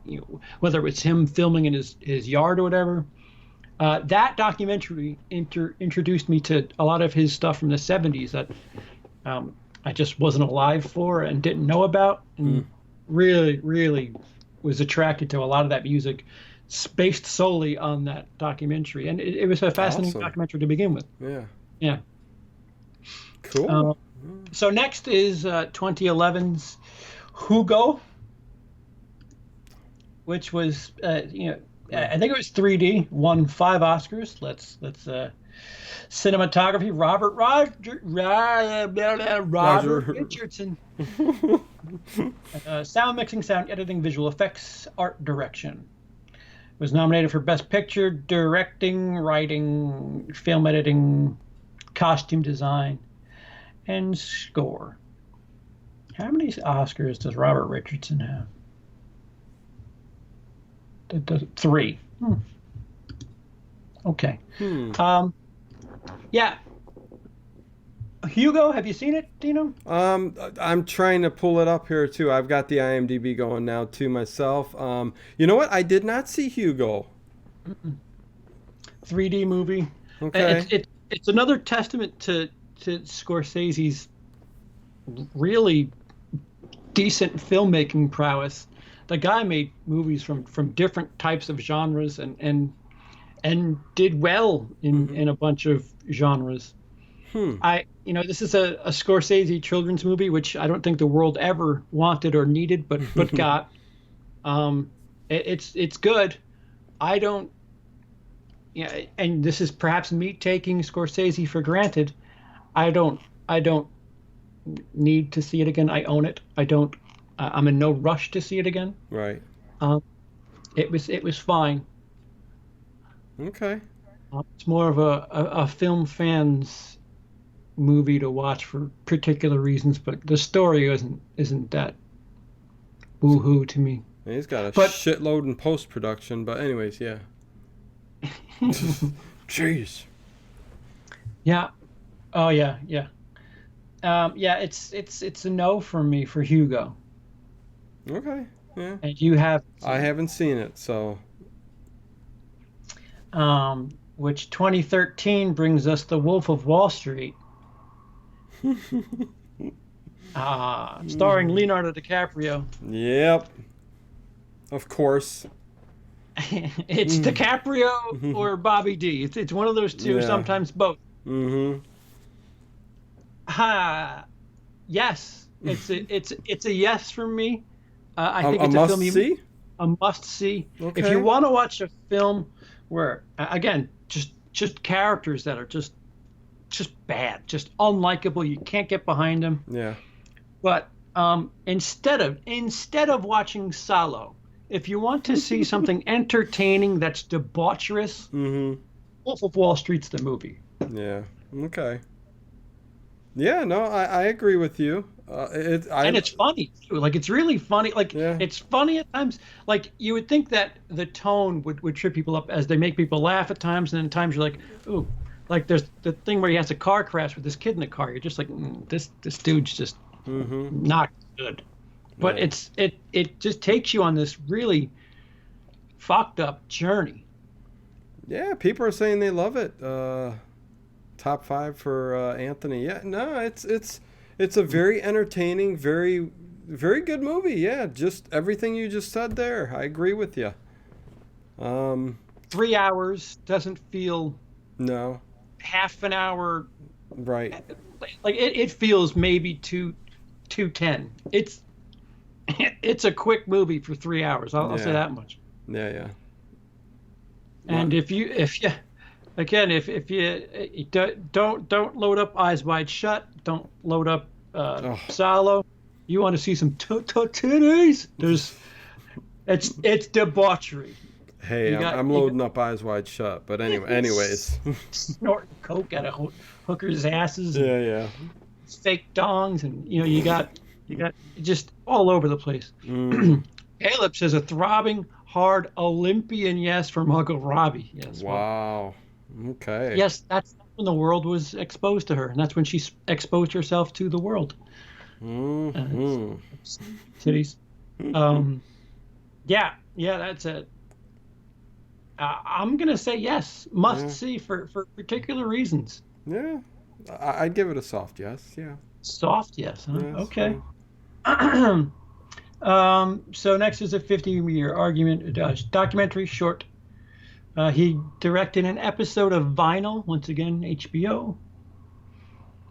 whether it's him filming in his yard or whatever. That documentary introduced me to a lot of his stuff from the '70s that I just wasn't alive for and didn't know about, Mm. and really was attracted to a lot of that music, based solely on that documentary. And it was a fascinating Awesome. documentary to begin with. Yeah. Yeah. Cool. So next is 2011's Hugo, which was I think it was 3D, won 5 Oscars. Let's cinematography, Robert Roger. Richardson. Sound mixing, sound editing, visual effects, art direction. Was nominated for Best Picture, directing, writing, film editing, costume design, and score. How many Oscars does Robert Richardson have? 3. Okay. Yeah. Hugo, have you seen it, Dino? I'm trying to pull it up here too. I've got the IMDb going now too myself. You know what? I did not see Hugo. 3D movie. Okay. It's another testament to Scorsese's really decent filmmaking prowess. The guy made movies from different types of genres and did well in a bunch of genres. This is a Scorsese children's movie, which I don't think the world ever wanted or needed, but got. It's good. I don't. Yeah, and this is perhaps me taking Scorsese for granted. I don't need to see it again. I own it. I don't. I'm in no rush to see it again. Right. It was fine. Okay. It's more of a film fan's movie to watch for particular reasons, but the story isn't that woohoo to me. He's got a But- shitload in post production, but anyways, yeah. Jeez. Yeah. Oh yeah. It's a no from me for Hugo. Okay. Yeah. And you have I haven't seen it, so which 2013 brings us The Wolf of Wall Street. Starring Leonardo DiCaprio. yep. Of course. It's DiCaprio or Bobby D. It's one of those two, Yeah. sometimes both. Mm-hmm. Yes, it's a yes from me. I think A it's a must film see? a must see. If Okay. you want to watch a film where again just characters that are just bad, just unlikable, you can't get behind them. Yeah. But instead of watching Salo, if you want to see something entertaining that's debaucherous, Mm-hmm. Wolf of Wall Street's the movie. Yeah. Okay. Yeah, no, I agree with you. And it's funny too. Like it's really funny. Like Yeah. it's funny at times. Like you would think that the tone would trip people up as they make people laugh at times, and then at times you're like, ooh, like there's the thing where he has a car crash with this kid in the car. You're just like, this dude's just Mm-hmm. not good. But Yeah. it just takes you on this really fucked up journey. Yeah, people are saying they love it. Top 5 for Anthony. Yeah, no, it's a very entertaining, very very good movie. Yeah, just everything you just said there. I agree with you. 3 hours doesn't feel No, half an hour. right. Like it feels maybe 2:10. It's a quick movie for 3 hours. I'll say Yeah. that much. Yeah. And if you don't load up Eyes Wide Shut, don't load up Salo. You want to see some titties? It's debauchery. Hey, You I'm got I'm you got loading up Eyes Wide Shut. But anyways. snorting coke out of hookers' asses and Yeah, yeah. fake dongs, and you got just all over the place. Mm, Caleb says a throbbing, hard Olympian yes from Uncle Robbie. Yes, well, wow. Okay. yes, that's when the world was exposed to her, and that's when she exposed herself to the world. Mm-hmm. Titties. Um, yeah, yeah, that's it. I'm gonna say yes, must Yeah. see for particular reasons. Yeah. I'd give it a soft yes. Yeah. Soft, yes, huh? Yes. Okay. Yeah. So next is a 50-year argument documentary short. He directed an episode of Vinyl, once again HBO.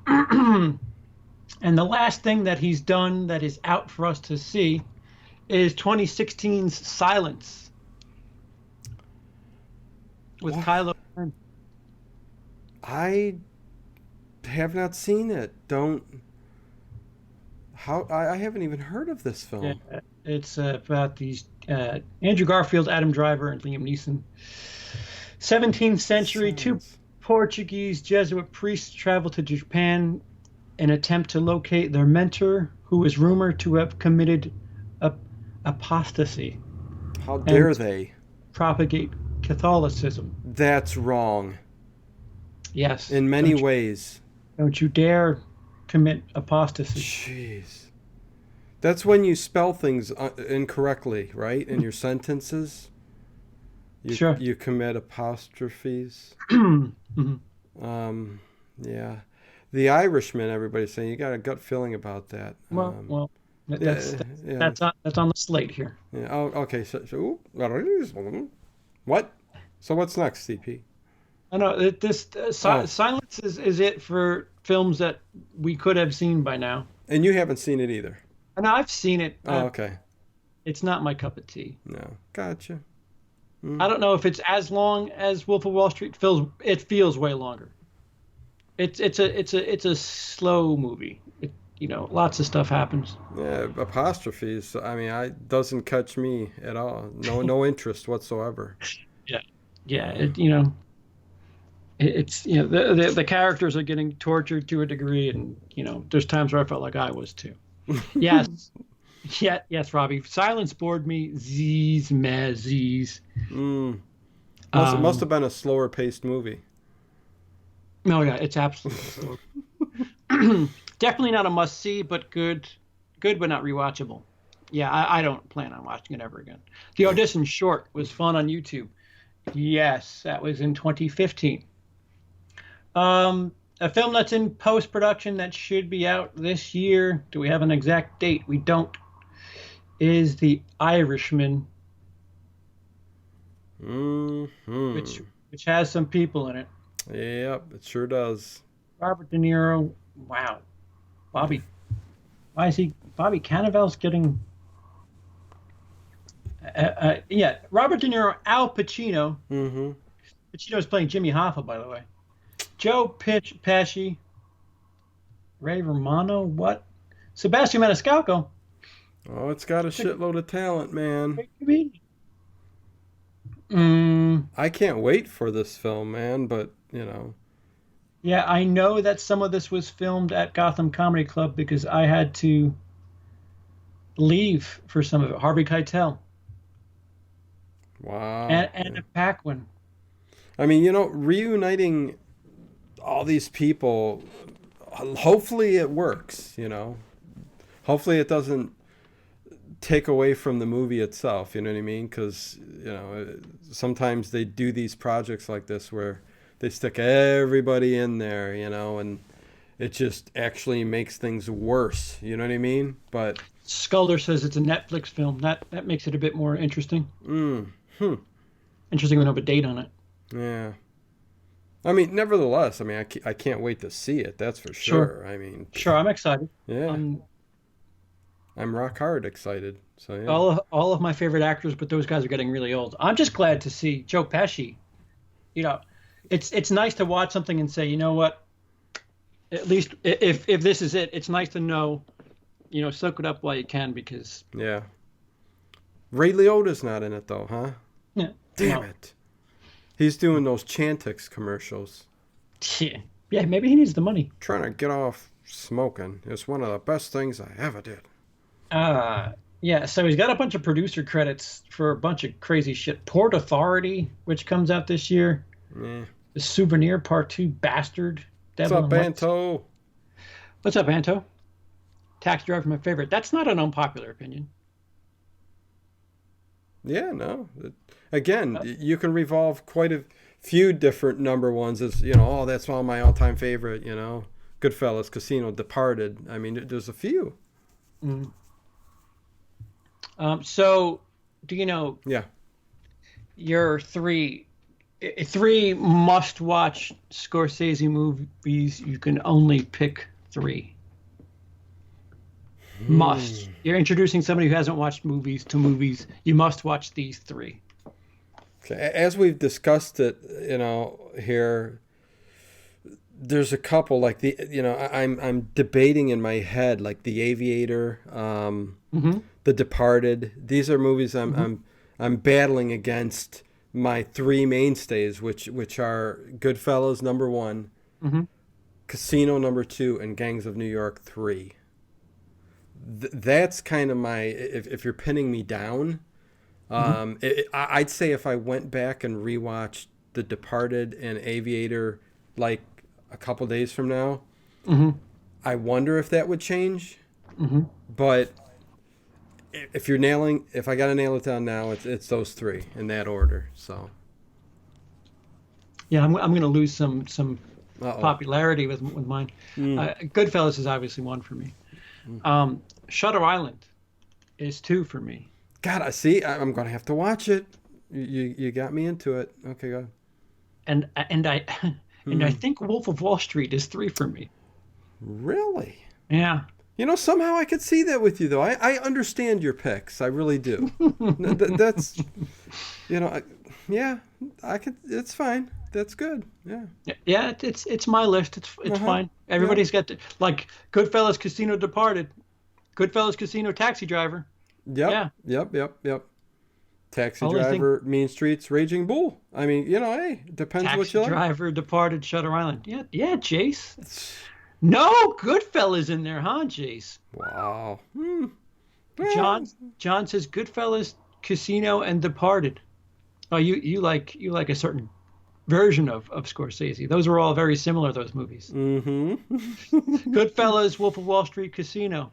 And the last thing that he's done that is out for us to see is 2016's Silence with What? Kylo Ren. I have not seen it. Don't. How? I haven't even heard of this Yeah, film. it's about these Andrew Garfield, Adam Driver, and Liam Neeson. 17th century, two Silence. Portuguese Jesuit priests travel to Japan in attempt to locate their mentor, who is rumored to have committed a, apostasy How dare and they? propagate Catholicism. That's wrong Yes, in many ways. don't you dare commit apostasy. Jeez. That's when you spell things incorrectly, right? In your sentences, you Sure. you commit apostrophes. Mhm. Um, yeah. The Irishman, everybody's saying you got a gut feeling about that. Well, Yeah, yeah, that's on the slate here. yeah. Oh, okay. What? So what's next, CP? I know this Oh, silence is it for films that we could have seen by now. and you haven't seen it either. And I've seen it. Oh, okay. It's not my cup of tea. No, gotcha. I Mm. don't know if it's as long as Wolf of Wall Street feels. It feels way longer. It's a slow movie. Lots of stuff happens. Yeah, apostrophes. I mean, I doesn't catch me at all. No interest whatsoever. Yeah, yeah. Um, It's the characters are getting tortured to a degree, and there's times where I felt like I was too. Yes, yeah, yes, Robbie. Silence bored me. Z's, meh, Z's. mm. Must Um, have been a slower paced movie. no, yeah, it's absolutely slow. Definitely not a must see, but good, but not rewatchable. Yeah, I don't plan on watching it ever again. The audition short was fun on YouTube. Yes, that was in 2015. A film that's in post production that should be out this year. Do we have an exact date? We don't. Is The Irishman, Hmm. which has some people in it. Yep, it sure does. Robert De Niro. Wow, Bobby. Why is he? Bobby Cannavale's getting. Yeah, Robert De Niro, Al Pacino. Mm-hmm. Pacino's playing Jimmy Hoffa, by the way. Joe Pesci, Ray Romano. What? Sebastian Maniscalco. Oh, it's got a shitload of talent, man. Great comedian. Mm, I can't wait for this film, man. But yeah, I know that some of this was filmed at Gotham Comedy Club because I had to leave for some of it. Harvey Keitel wow. and a Paquin. I mean, reuniting all these people. Hopefully, it works. Hopefully, it doesn't take away from the movie itself. You know what I mean? Because sometimes they do these projects like this where they stick everybody in there, and it just actually makes things worse. You know what I mean? But Sculder says it's a Netflix film. That makes it a bit more interesting. mm, hmm, Interesting we don't have a date on it. yeah. I mean, nevertheless, I mean, I can't wait to see it. That's for Sure, sure. I mean, sure, I'm excited. yeah, Um, I'm rock hard excited. So yeah. all of my favorite actors, but those guys are getting really old. I'm just glad to see Joe Pesci. You know, it's nice to watch something and say, you know what? At least if this is it, it's nice to know. Soak it up while you can because Yeah. Ray Liotta's not in it though, huh? Yeah. Damn No. it. He's doing those Chantix commercials. Yeah. Yeah, maybe he needs the money. Trying to get off smoking. It's one of the best things I ever did. Yeah, so he's got a bunch of producer credits for a bunch of crazy shit. Port Authority, which comes out this year. Yeah. The Souvenir Part 2, Bastard. What's Devil up, in White. Banto? What's up, Anto? Taxi Driver, my favorite. That's not an unpopular opinion. Yeah, no. Again, you can revolve quite a few different number ones as, you know, oh, that's all my all-time favorite, you know. Goodfellas, Casino, Departed. I mean, there's a few. Mm. So, do you know Yeah. your three must-watch Scorsese movies? You can only pick three. Must. You're introducing somebody who hasn't watched movies to movies. You must watch these three. Okay. As we've discussed it, you know, here, there's a couple like I'm debating in my head like The Aviator, The Departed. These are movies I'm battling against my three mainstays, which are Goodfellas #1, Casino #2, and Gangs of New York 3. That's kind of my if you're pinning me down. I'd say if I went back and rewatched The Departed and Aviator like a couple days from now, I wonder if that would change. But if I got to nail it down now, it's those three in that order. So Yeah, I'm going to lose some Uh-oh. popularity with mine. Goodfellas is obviously one for me. Shutter Island is two for me. God, I see. I'm gonna have to watch it. You got me into it. Okay, go ahead. And I think Wolf of Wall Street is three for me. Really? Yeah. You know, somehow I could see that with you, though. I understand your picks. I really do. That's, you know, yeah, I could. It's fine. That's good. Yeah. Yeah, it's my list. It's fine. Everybody's got like Goodfellas, Casino, Departed, Goodfellas, Casino, Taxi Driver. Yep. Yeah. Yep. Taxi Only Driver, Mean Streets, Raging Bull. I mean, you know, hey, depends what you Taxi like. Driver, Departed, Shutter Island. Yeah, Jace. No Goodfellas in there, huh, Jace? Wow. John says Goodfellas, Casino, and Departed. Oh, you like a certain version of Scorsese. Those were all very similar, those movies. Goodfellas, Wolf of Wall Street, Casino.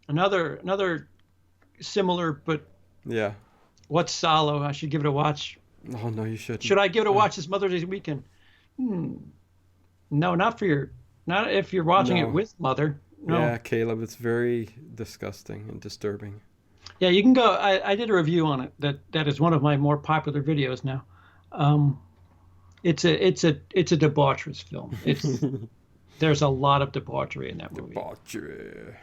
Another similar, but yeah. What's Salo? I should give it a watch. Oh no, you shouldn't. Should I give it a watch this Mother's Day weekend? No, not if you're watching it with Mother. No. Yeah, Caleb, it's very disgusting and disturbing. Yeah, you can go. I did a review on it. That is one of my more popular videos now. It's a debaucherous film. There's a lot of debauchery in that movie. Debauchery.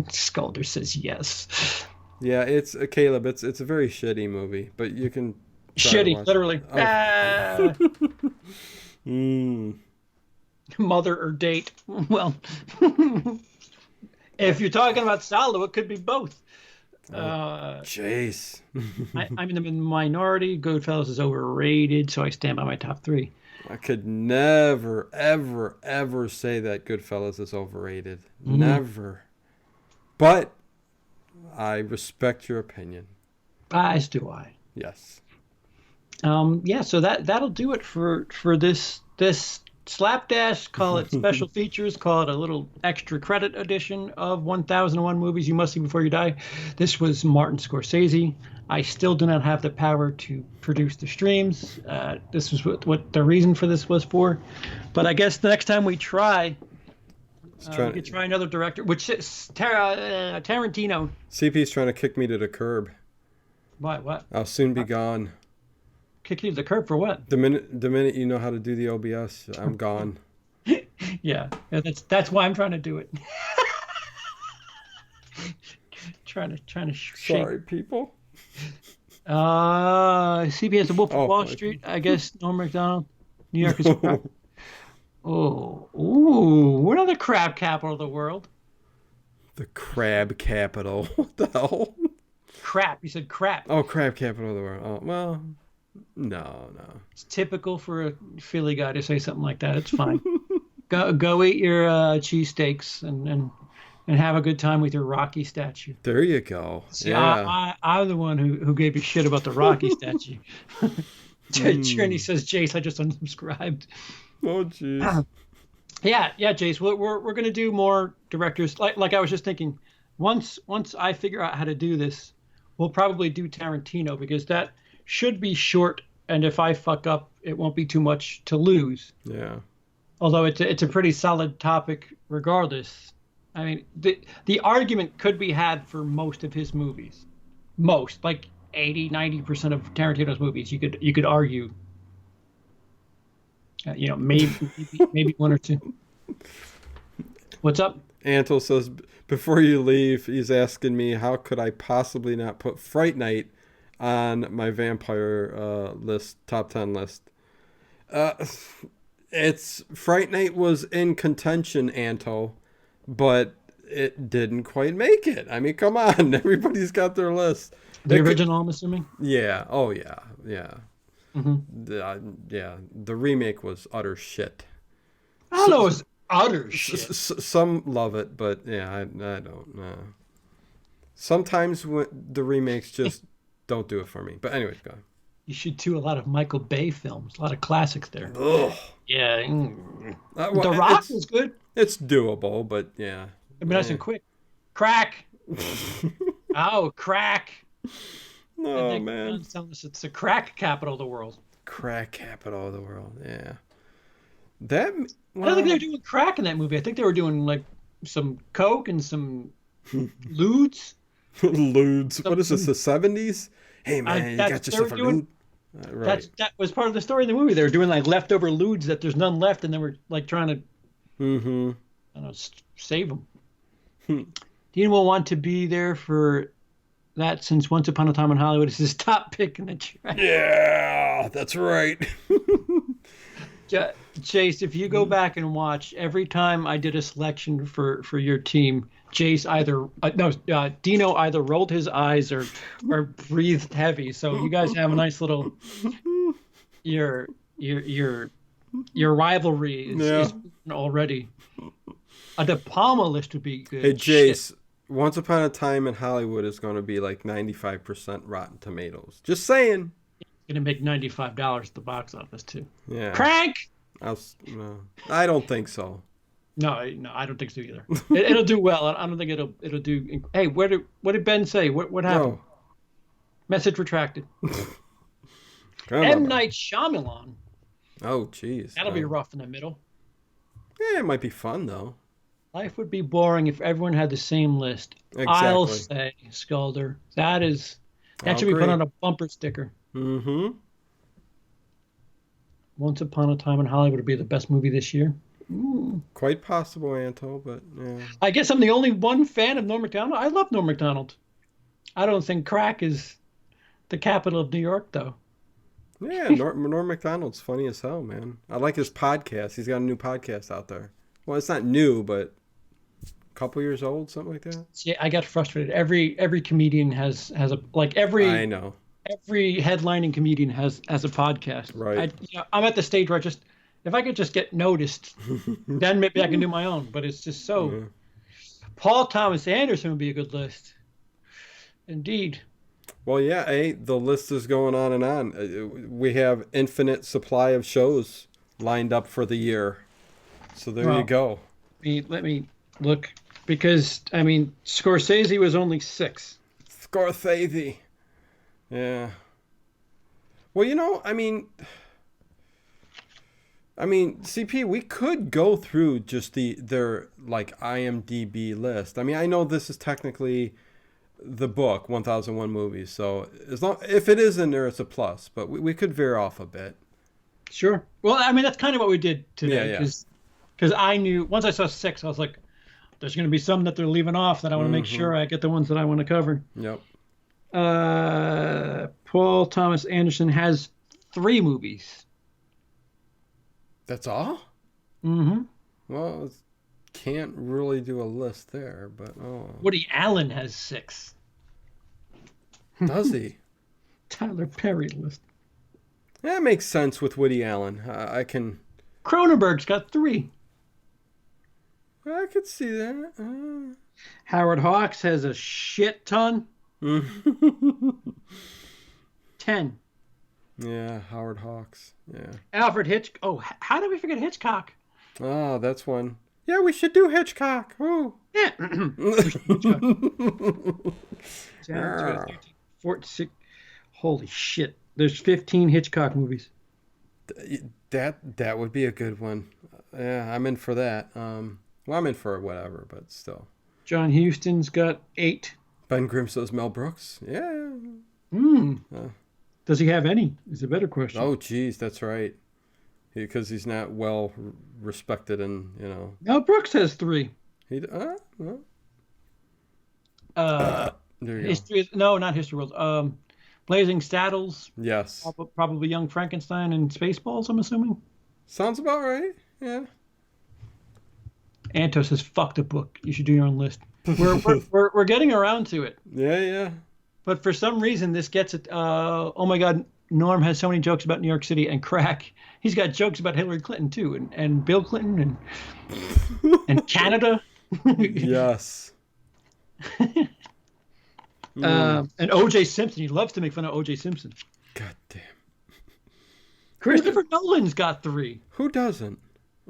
Sculder says yes. Yeah, it's Caleb. It's a very shitty movie, but you can shitty, literally. Oh. Mother or date. Well, if you're talking about Salo, it could be both. Jeez. I'm in the minority. Goodfellas is overrated, so I stand by my top three. I could never, ever, ever say that Goodfellas is overrated. Never. But I respect your opinion. As do I. Yes. Yeah, so that'll do it for this slapdash. Call it special features. Call it a little extra credit edition of 1001 Movies You Must See Before You Die. This was Martin Scorsese. I still do not have the power to produce the streams. This was what the reason for this was for. But I guess the next time we try, we could try another director, which is Tarantino. CP's trying to kick me to the curb. Why? What? I'll soon be gone. Kick you to the curb for what? The minute you know how to do the OBS, I'm gone. Yeah, that's why I'm trying to do it. trying to shake. Sorry, people. CBS, The Wolf of Wall Street. I guess Norm Macdonald. New York is a crap. We're not the crab capital of the world. The crab capital. What the hell? crap. You said crap. Oh, crab capital of the world. Oh, well, no, It's typical for a Philly guy to say something like that. It's fine. Go eat your cheesesteaks and have a good time with your Rocky statue. There you go. See, Yeah. I'm the one who gave you shit about the Rocky statue. Trinity says, Jace, I just unsubscribed. Oh, jeez. Yeah, Jace. We're gonna do more directors. Like I was just thinking, once I figure out how to do this, we'll probably do Tarantino because that should be short, and if I fuck up, it won't be too much to lose. Yeah. Although it's a pretty solid topic regardless. I mean, the argument could be had for most of his movies. Most, like 80-90% of Tarantino's movies, you could argue. Maybe one or two. What's up? Antle says, before you leave, he's asking me how could I possibly not put Fright Night on my vampire top 10 list. It's Fright Night was in contention, Anto, but it didn't quite make it. I mean, come on, everybody's got their list. The original, I'm assuming. Yeah. Oh yeah. Yeah. Mm-hmm. Yeah. The remake was utter shit. I don't know. It's utter shit. Some love it, but yeah, I don't know. Sometimes the remakes just don't do it for me. But anyways, go on. You should do a lot of Michael Bay films. A lot of classics there. Ugh. Yeah. Well, The Rock was good. It's doable, but yeah. I mean, nice and quick. Crack. Oh, crack. No, man. It's the crack capital of the world. Crack capital of the world. Yeah. I don't think they were doing crack in that movie. I think they were doing like some coke and some lewds. Lewds. What is this? The 70s? Hey man, you got yourself a lewd. Right. That was part of the story of the movie. They were doing like leftover lewds that there's none left, and they were like trying to, I don't know, save them. Dino will want to be there for that since Once Upon a Time in Hollywood is his top pick in the track. Yeah, that's right. Chase, if you go back and watch, every time I did a selection for your team, Dino either rolled his eyes or breathed heavy. So you guys have a nice little your rivalry is already. A De Palma list would be good. Hey Jace, shit. Once Upon a Time in Hollywood is going to be like 95% Rotten Tomatoes. Just saying. It's going to make $95 at the box office too. Yeah. Crank. I don't think so. No, I don't think so either. It'll do well. I don't think it'll do. Hey, what did Ben say? What happened? No. Message retracted. M. Night Shyamalan. Oh, jeez. That'll be rough in the middle. Yeah, it might be fun though. Life would be boring if everyone had the same list. Exactly. I'll say, Skulder. That should be put on a bumper sticker. Mm-hmm. Once Upon a Time in Hollywood would be the best movie this year. Quite possible, Anto, but yeah. I guess I'm the only one fan of Norm Macdonald. I love Norm Macdonald. I don't think crack is the capital of New York, though. Yeah, Norm Macdonald's funny as hell, man. I like his podcast. He's got a new podcast out there. Well, it's not new, but a couple years old, something like that. Yeah, I got frustrated. Every comedian has a every. I know. Every headlining comedian has a podcast. Right. I'm at the stage where if I could just get noticed, then maybe I can do my own. But it's just so. Yeah. Paul Thomas Anderson would be a good list. Indeed. Well, yeah, the list is going on and on. We have infinite supply of shows lined up for the year. So there you go. Let me look. Because, I mean, Scorsese was only 6. Scorsese. Yeah. Well, I mean, CP, we could go through just their like IMDb list. I mean, I know this is technically the book 1001 movies, so if it is in there, it's a plus. But we could veer off a bit. Sure. Well, I mean, that's kind of what we did today. Yeah. Because I knew once I saw 6, I was like, there's going to be some that they're leaving off that I want to make sure I get the ones that I want to cover. Yep. Paul Thomas Anderson has 3 movies. That's all? Mm-hmm. Well, can't really do a list there, but Woody Allen has 6. Does he? Tyler Perry list. That makes sense with Woody Allen. I can. Cronenberg's got 3. I could see that. Howard Hawks has a shit ton. 10. Yeah, Howard Hawks. Yeah. Alfred Hitchcock. Oh, how did we forget Hitchcock? Oh, that's one. Yeah, we should do Hitchcock. Ooh. Yeah. We should Hitchcock. 10, 12, 13, 14, 16. Holy shit. There's 15 Hitchcock movies. That would be a good one. Yeah, I'm in for that. Well, I'm in for whatever, but still. John Huston's got 8. Ben Grimm says Mel Brooks. Yeah. Does he have any? Is a better question. Oh, geez, that's right. Because he's not well respected, and Mel Brooks has 3. Well. There you History. No, not History World. Blazing Saddles. Yes. Probably Young Frankenstein and Spaceballs, I'm assuming. Sounds about right. Yeah. Antos says, fuck the book. You should do your own list. We're getting around to it. Yeah. But for some reason, this gets it. Oh my God, Norm has so many jokes about New York City and crack. He's got jokes about Hillary Clinton too, and Bill Clinton and Canada. Yes. And O.J. Simpson. He loves to make fun of O.J. Simpson. God damn. Christopher Nolan's got 3. Who doesn't?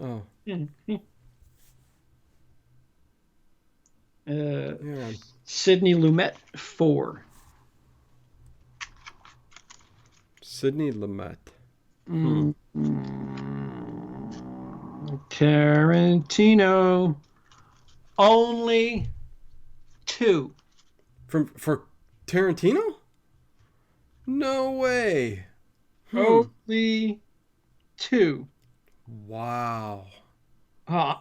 Oh. Yeah. Sidney Lumet 4. Sidney Lumet. Tarantino only 2. For Tarantino? No way. Only 2. Wow.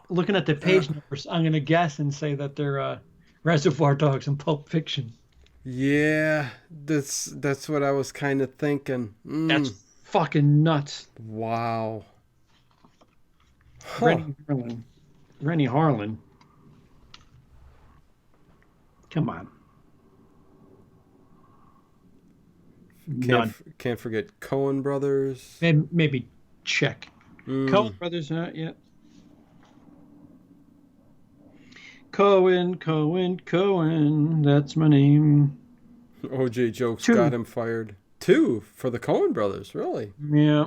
Looking at the page numbers, I'm going to guess and say that they're Reservoir Dogs and Pulp Fiction. Yeah, that's what I was kind of thinking. That's fucking nuts. Wow. Huh. Rennie Harlan. Come on. Can't forget Coen Brothers. Maybe check. Coen Brothers, yeah. Coen. That's my name. OJ jokes 2. got him fired. 2 for the Coen Brothers, really? Yeah.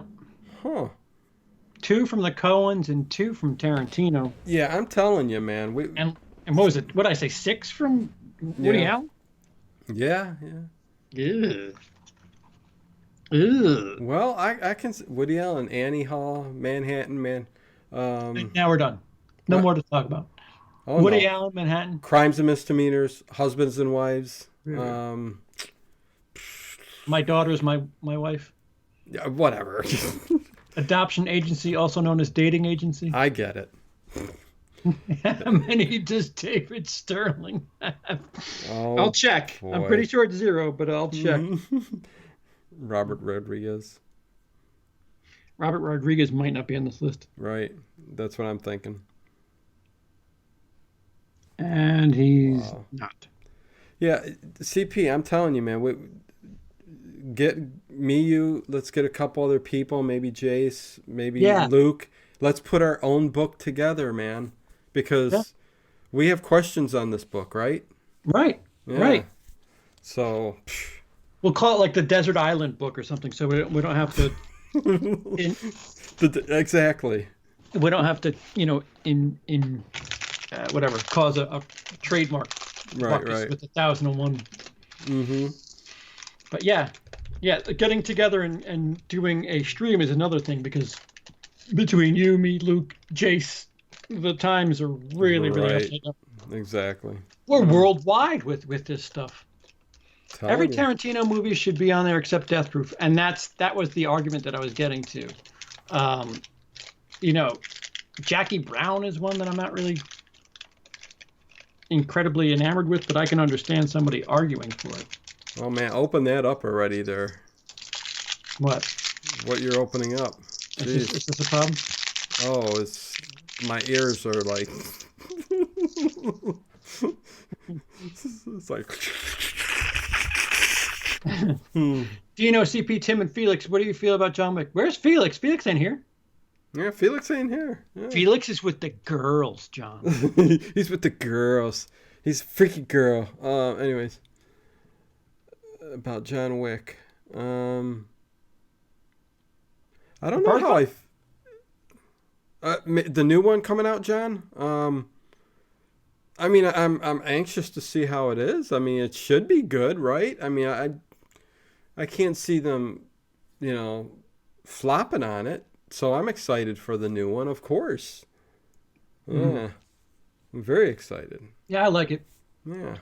Huh. 2 from the Coens and 2 from Tarantino. Yeah, I'm telling you, man. And what was it? What did I say? 6 from Woody Allen? Yeah. Ew. Well, I can Woody Allen, Annie Hall, Manhattan, man. Now we're done. No more to talk about. Oh, Woody Allen, Manhattan. Crimes and Misdemeanors, Husbands and Wives. My Daughter's My Wife. Yeah, whatever. Adoption Agency, also known as Dating Agency. I get it. How many does David Sterling have? Oh, I'll check. boy. I'm pretty sure it's 0, but I'll check. Robert Rodriguez. Robert Rodriguez might not be on this list. Right. That's what I'm thinking. And he's not. Yeah, CP, I'm telling you, man. Let's get a couple other people, maybe Jace, maybe Luke. Let's put our own book together, man. Because we have questions on this book, right? Right. Yeah. Right. So we'll call it like the Desert Island book or something, so we don't have to. Exactly. We don't have to, whatever, cause a trademark. Right. With 1001. Mm-hmm. But yeah, getting together and doing a stream is another thing, because between you, me, Luke, Jace, the times are really upside down. Exactly. We're worldwide with this stuff. Every you. Tarantino movie should be on there except Death Proof, and that was the argument that I was getting to. Jackie Brown is one that I'm not really incredibly enamored with, but I can understand somebody arguing for it. Oh man, open that up already there. What you're opening up? Is this a problem? Oh, my ears are like it's like Hmm. Dino, CP, Tim, and Felix. What do you feel about John Wick? Where's Felix? Felix ain't here. Yeah, Felix ain't here. Yeah. Felix is with the girls, John. He's with the girls. He's a freaky girl. Anyways, about John Wick. I The don't know first how one? the new one coming out, John. I mean, I'm anxious to see how it is. I mean, it should be good, right? I mean, I can't see them, you know, flopping on it. So I'm excited for the new one, of course. Mhm. Yeah, I'm very excited. Yeah, I like it. Yeah.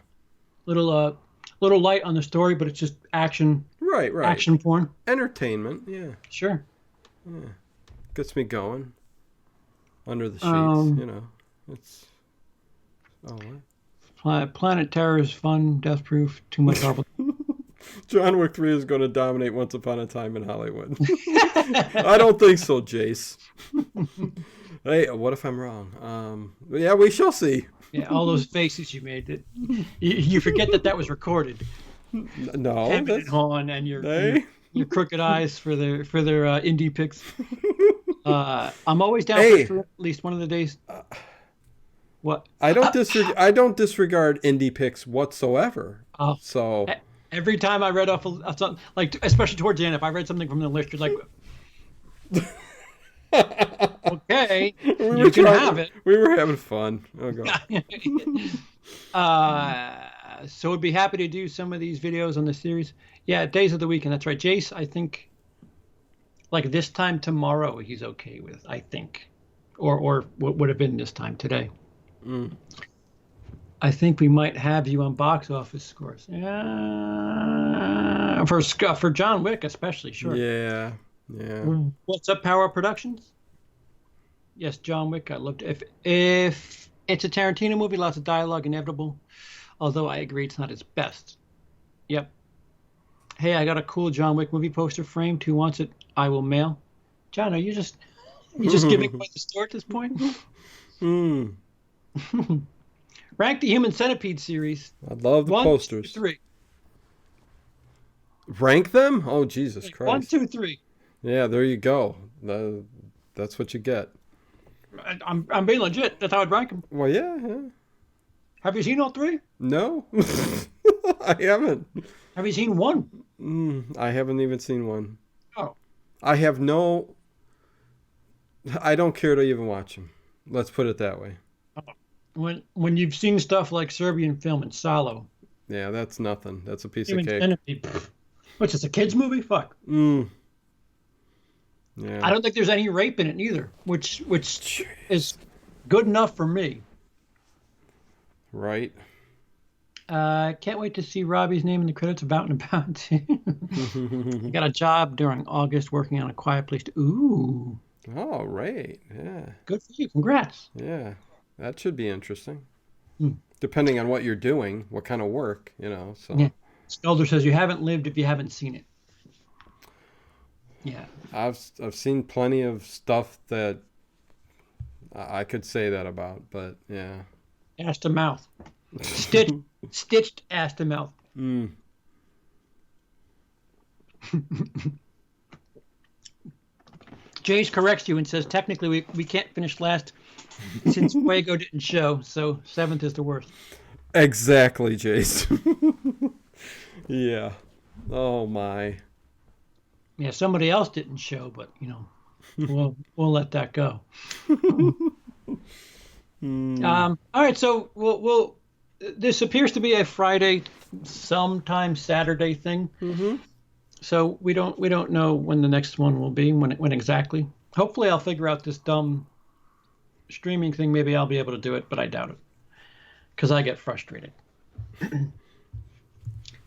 Little little light on the story, but it's just Right, right. action porn. Entertainment. Yeah. Sure. Yeah. Gets me going under the sheets, Um, you know. It's oh Planet Terror is fun, death proof, too much what? Marvel. John Wick 3 is going to dominate Once Upon a Time in Hollywood. I don't think so, Jace. Hey, what if I'm wrong? Yeah, we shall see. Yeah, all those faces you made. You forget that was recorded. No, Hemming and that's hawing, and hey. your crooked eyes for their indie picks. I'm always down for it Hey, for at least one of the days. What? I don't disregard indie picks whatsoever. Uh, So, every time I read off something, like especially towards the end, if I read something from the list, you're like, okay, you can have it. we were having fun. Oh god. So would be happy to do some of these videos on the series. Yeah, days of the weekend. That's right. Jace, I think like this time tomorrow he's okay with, I think. Or what would have been this time today. Mm. I think we might have you on box office scores. Yeah, for John Wick especially, sure. Yeah. Yeah. What's up, Power Up Productions? Yes, John Wick. I looked. If it's a Tarantino movie, lots of dialogue, inevitable. Although I agree, it's not his best. Yep. Hey, I got a cool John Wick movie poster framed. Who wants it? I will mail. John, are you just giving away the store at this point? Hmm. Rank the Human Centipede series. I love the 1, 2, posters. 3. Rank them? Oh Jesus One, Christ. two, three. Yeah, there you go. That's what you get. I'm being legit. That's how I'd rank them. Well, yeah, yeah. Have you seen all three? No, I haven't. Have you seen one? I haven't even seen one. Oh. I have no. I don't care to even watch them. Let's put it that way. When you've seen stuff like Serbian Film and Salo, Yeah, that's nothing. That's a piece of Human cake. Centipede, which is a kids movie? Fuck. Mm. I Yeah. don't think there's any rape in it either, which is good enough for me. Right. Can't wait to see Robbie's name in the credits about and about. I got a job during August working on A Quiet Place. Ooh, Oh, right. Yeah. good for you. Congrats. Yeah. That should be interesting. Hmm. Depending on what you're doing, what kind of work, you know. So Yeah. Skelder says you haven't lived if you haven't seen it. Yeah. I've seen plenty of stuff that I could say that about, but yeah. Ass to mouth. Stitched ass to mouth. Mm. Jace corrects you and says technically we can't finish last since Fuego didn't show, so seventh is the worst. Exactly, Jace. Yeah. Oh my. Yeah, somebody else didn't show, but we'll let that go. All right, so we'll this appears to be a Friday, sometime Saturday thing. Mm-hmm. So we don't know when the next one will be, when exactly. Hopefully, I'll figure out this dumb streaming thing. Maybe I'll be able to do it, but I doubt it because I get frustrated.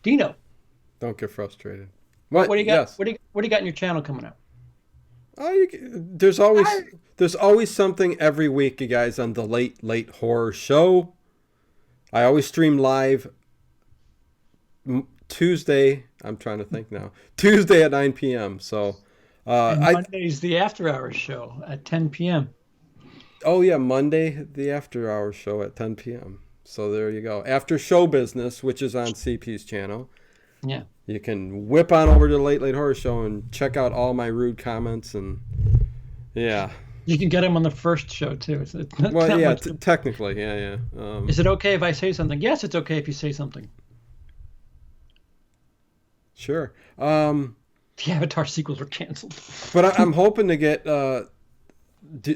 Dino, Don't get frustrated. What? what do you got? Yes. What do you got in your channel coming up? Oh, there's always something every week, you guys, on the late horror show. I always stream live Tuesday. I'm trying to think now. Tuesday at 9 p.m. So, And Monday's the After Hours show at 10 p.m. oh yeah, Monday the after hours show at 10 p.m. So there you go. After show business, which is on CP's channel. Yeah. You can whip on over to the Late Late Horror Show and check out all my rude comments and yeah. You can get them on the first show too. It's not Well, that yeah, much. technically, yeah. Is it okay if I say something? Yes, it's okay if you say something. Sure. The Avatar sequels are canceled. But I'm hoping to get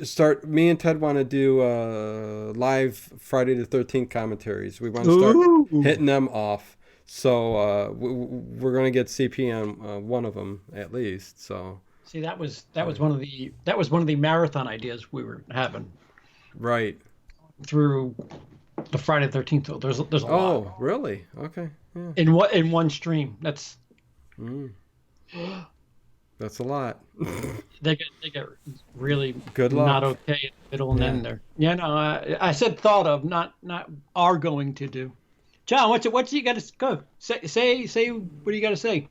start. Me and Ted want to do live Friday the 13th commentaries. We want to start Ooh. hitting them off. So we're gonna get CP on one of them at least. So See, that was one of the marathon ideas we were having right. through the Friday the 13th. Though there's a lot. Oh, really? Okay. Yeah. In one stream. That's That's a lot. they get really Good luck. not okay in the middle and then there. Yeah, no, I said thought of, not are going to do. John, what's you got to go say? What do you got to say?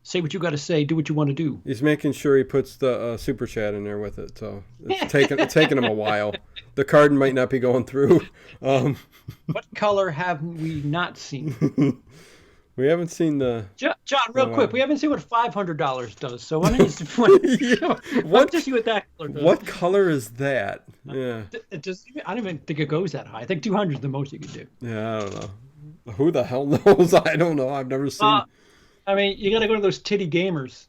Say what you got to say. Do what you want to do. He's making sure he puts the super chat in there with it. So it's taking him a while. The card might not be going through. What color have we not seen? We haven't seen the John, real quick, we haven't seen what $500 does. So why don't you? What just see what that color does. What color is that? Yeah. I don't even think it goes that high. I think 200 is the most you could do. Yeah, I don't know. Who the hell knows? I don't know. I've never seen. I mean, you got to go to those titty gamers.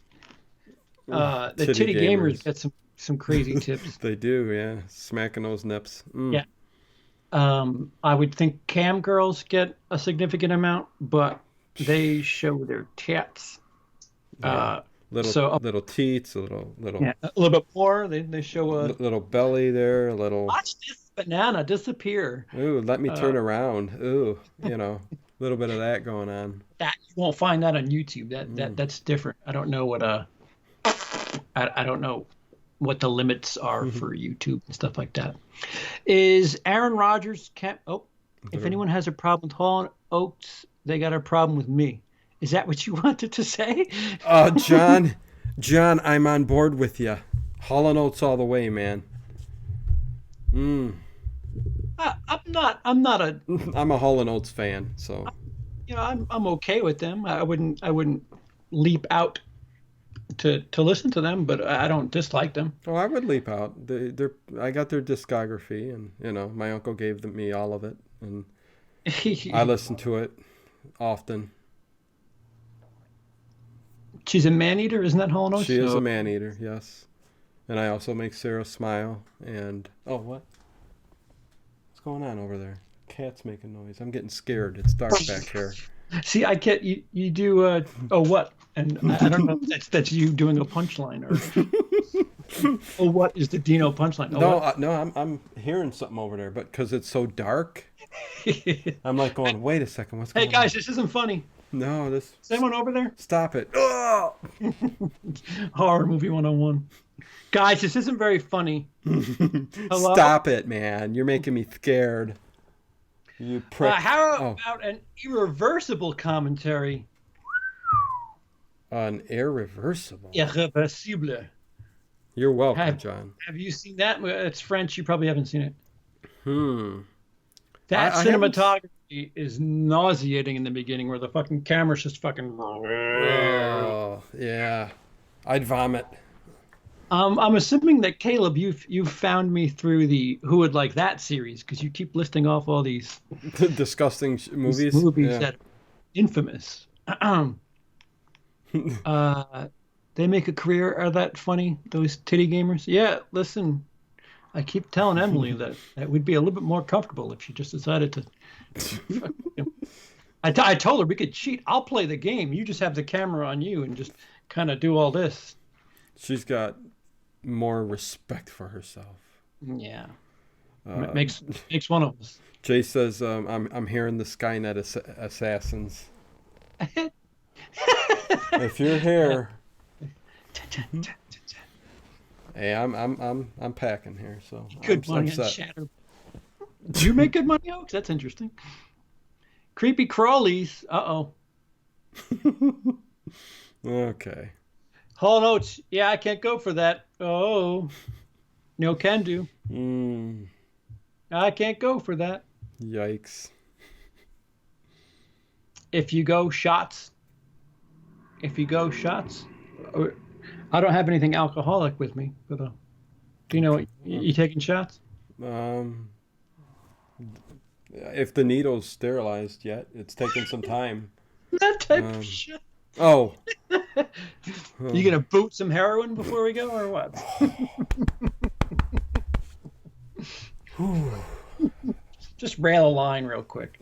The titty gamers get some crazy tips. They do, yeah. Smacking those nips. Yeah. I would think cam girls get a significant amount, but they show their tits. Yeah. Little teats, a little yeah, a little bit more. They show a little belly there, a little. Watch this banana disappear. Ooh, let me turn around. Ooh, a little bit of that going on. That you won't find that on YouTube. That's different. I don't know what I don't know what the limits are for YouTube and stuff like that. Is Aaron Rodgers if anyone has a problem with Hall & Oates, they got a problem with me. Is that what you wanted to say? John, I'm on board with you. Hall & Oates all the way, man. I'm not a I'm a Hall & Oates fan, so I'm okay with them. I wouldn't leap out to listen to them, but I don't dislike them. Oh, I would leap out. I got their discography, and my uncle gave me all of it, and I listen to it often. She's a man-eater, isn't that Hall & Oates? She is a man-eater, yes. And I also make Sarah smile. And what? What's going on over there? Cat's making noise. I'm getting scared. It's dark back here. See, I get you do what? And I don't know if that's you doing a punchline or what is the Dino punchline? No, I'm hearing something over there, but because it's so dark, I'm like going, wait a second, what's going on? Hey guys, this isn't funny. No, this. Is anyone over there? Stop it! Oh! Horror movie 101. Guys, this isn't very funny. Hello? Stop it, man! You're making me scared. You prick. How about an irreversible commentary? An irreversible. Irreversible. You're welcome, John. Have you seen that? It's French. You probably haven't seen it. That I cinematography is nauseating in the beginning, where the fucking camera's just fucking. Oh yeah, I'd vomit. I'm assuming that Caleb, you've found me through the Who Would Like That series, because you keep listing off all these disgusting movies. That are infamous. They make a career out of that funny, those titty gamers. Yeah, listen, I keep telling Emily that we'd be a little bit more comfortable if she just decided to. I told her we could cheat. I'll play the game. You just have the camera on you and just kind of do all this. She's got more respect for herself. Yeah, makes one of us. Jay says, "I'm hearing the Skynet assassins." If you're here, hey, I'm packing here, so good money on Shatter. Do you make good money, Oaks? That's interesting. Creepy crawlies. Okay. Hall & Oates. Yeah, I can't go for that. Oh, no can do. I can't go for that. Yikes. If you go shots, if you go shots. I don't have anything alcoholic with me, but do you know what you taking shots? Um, if the needle's sterilized yet, it's taken some time. That type of Um, shit. oh, You gonna boot some heroin before we go, or what? Just rail a line real quick.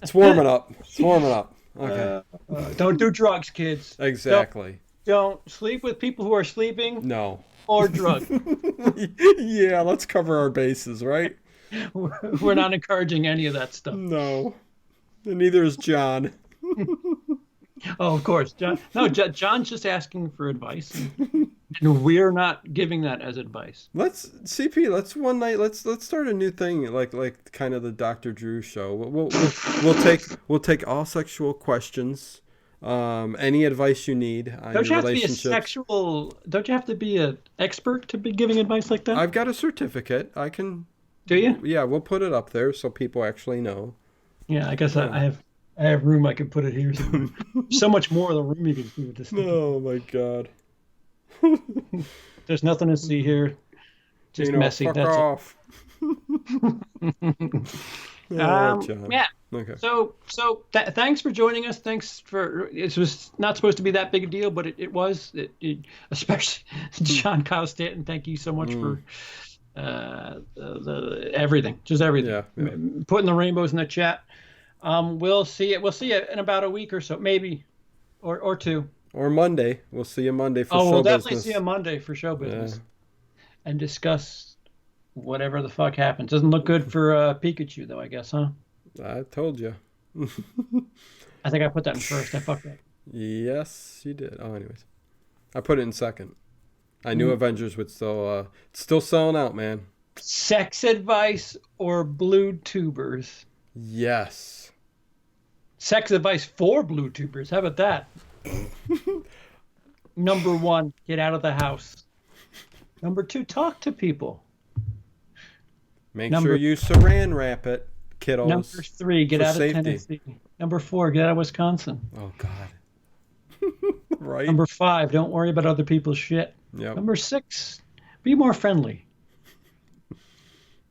it's warming up. It's warming up. Okay. Don't do drugs, kids. Exactly. Don't sleep with people who are sleeping No. or drug. Yeah, let's cover our bases, right? We're not encouraging any of that stuff. No. And neither is John. Oh, of course, John. No, John's just asking for advice, and we're not giving that as advice. Let's one night. Let's start a new thing, like kind of the Dr. Drew show. We'll take all sexual questions. Any advice you need on Don't you your have to be a relationships. sexual? Don't you have to be an expert to be giving advice like that? I've got a certificate. I can. Do you? Yeah, we'll put it up there so people actually know. Yeah, I guess I have room. I can put it here. So much more of the room you can do with this thing. Oh my God. There's nothing to see here. Just messy. Fuck That's off. it. John. Yeah. Okay. So thanks for joining us. Thanks for it was not supposed to be that big a deal, but it was. Especially John Kyle Stanton. Thank you so much for everything, just everything. Yeah. Putting the rainbows in the chat. We'll see it. We'll see it in about a week or so, maybe, or two. Or Monday. We'll see you Monday for show We'll definitely business. see you Monday for show business, and discuss whatever the fuck happens. Doesn't look good for Pikachu though, I guess, huh? I told you. I think I put that in first. I fucked up. Yes, you did. Oh, anyways, I put it in second. I knew Avengers would still selling out, man. Sex advice or blue tubers? Yes. Sex advice for blue tubers. How about that? Number 1, get out of the house. Number 2, talk to people. Make sure you saran wrap it, kiddos. Number 3, get out of Tennessee. Number 4, get out of Wisconsin. Oh God. Right. Number 5, don't worry about other people's shit. Yep. Number 6, be more friendly.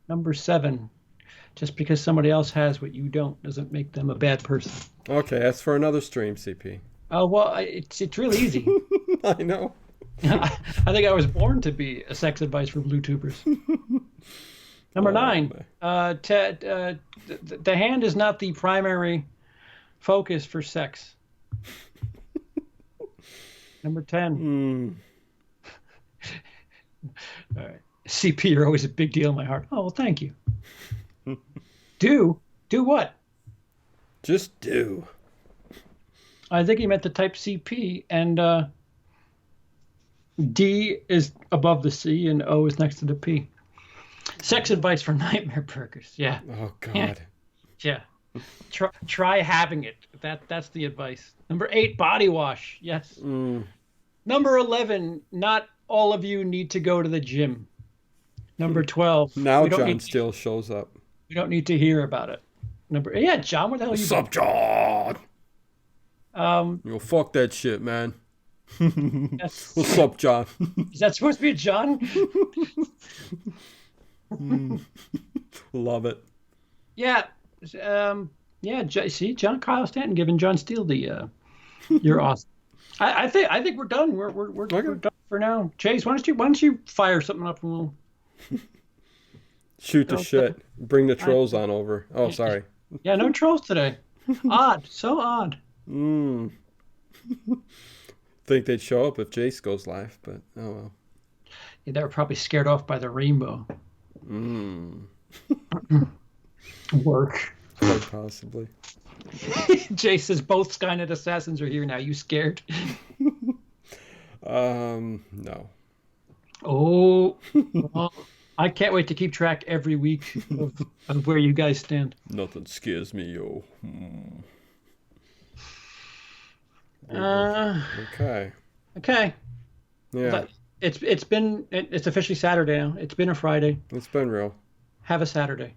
Number 7, just because somebody else has what you don't doesn't make them a bad person. Okay, that's for another stream, CP. Oh, well, it's really easy. I know. I think I was born to be a sex advice for blue tubers. Number 9, the hand is not the primary focus for sex. Number 10. All right. CP, you're always a big deal in my heart. Oh, well, thank you. Do what? Just do. I think he meant to type CP, and D is above the C, and O is next to the P. Sex advice for nightmare burgers. Yeah. Oh God. Yeah. Try having it. That's the advice. Number 8, body wash. Yes. Number 11, not all of you need to go to the gym. Number 12. Now John still shows up. We don't need to hear about it. John, what the hell are you What's up, John? Yo, fuck that shit, man. What's up, John? Is that supposed to be a John? Love it. Yeah. See, John Kyle Stanton giving John Steele the you're awesome. I think we're done. We're done for now. Chase, why don't you fire something up and we'll shoot the shit. Bring the trolls on over. Oh, sorry. Yeah, no trolls today. Odd. So odd. Think they'd show up if Jace goes live, but oh well. Yeah, they were probably scared off by the rainbow. Work. Quite possibly. Jace says both Skynet assassins are here now. You scared? No. Oh, well, I can't wait to keep track every week of where you guys stand. Nothing scares me, yo. Okay. Yeah. But it's officially Saturday now. It's been a Friday. It's been real. Have a Saturday.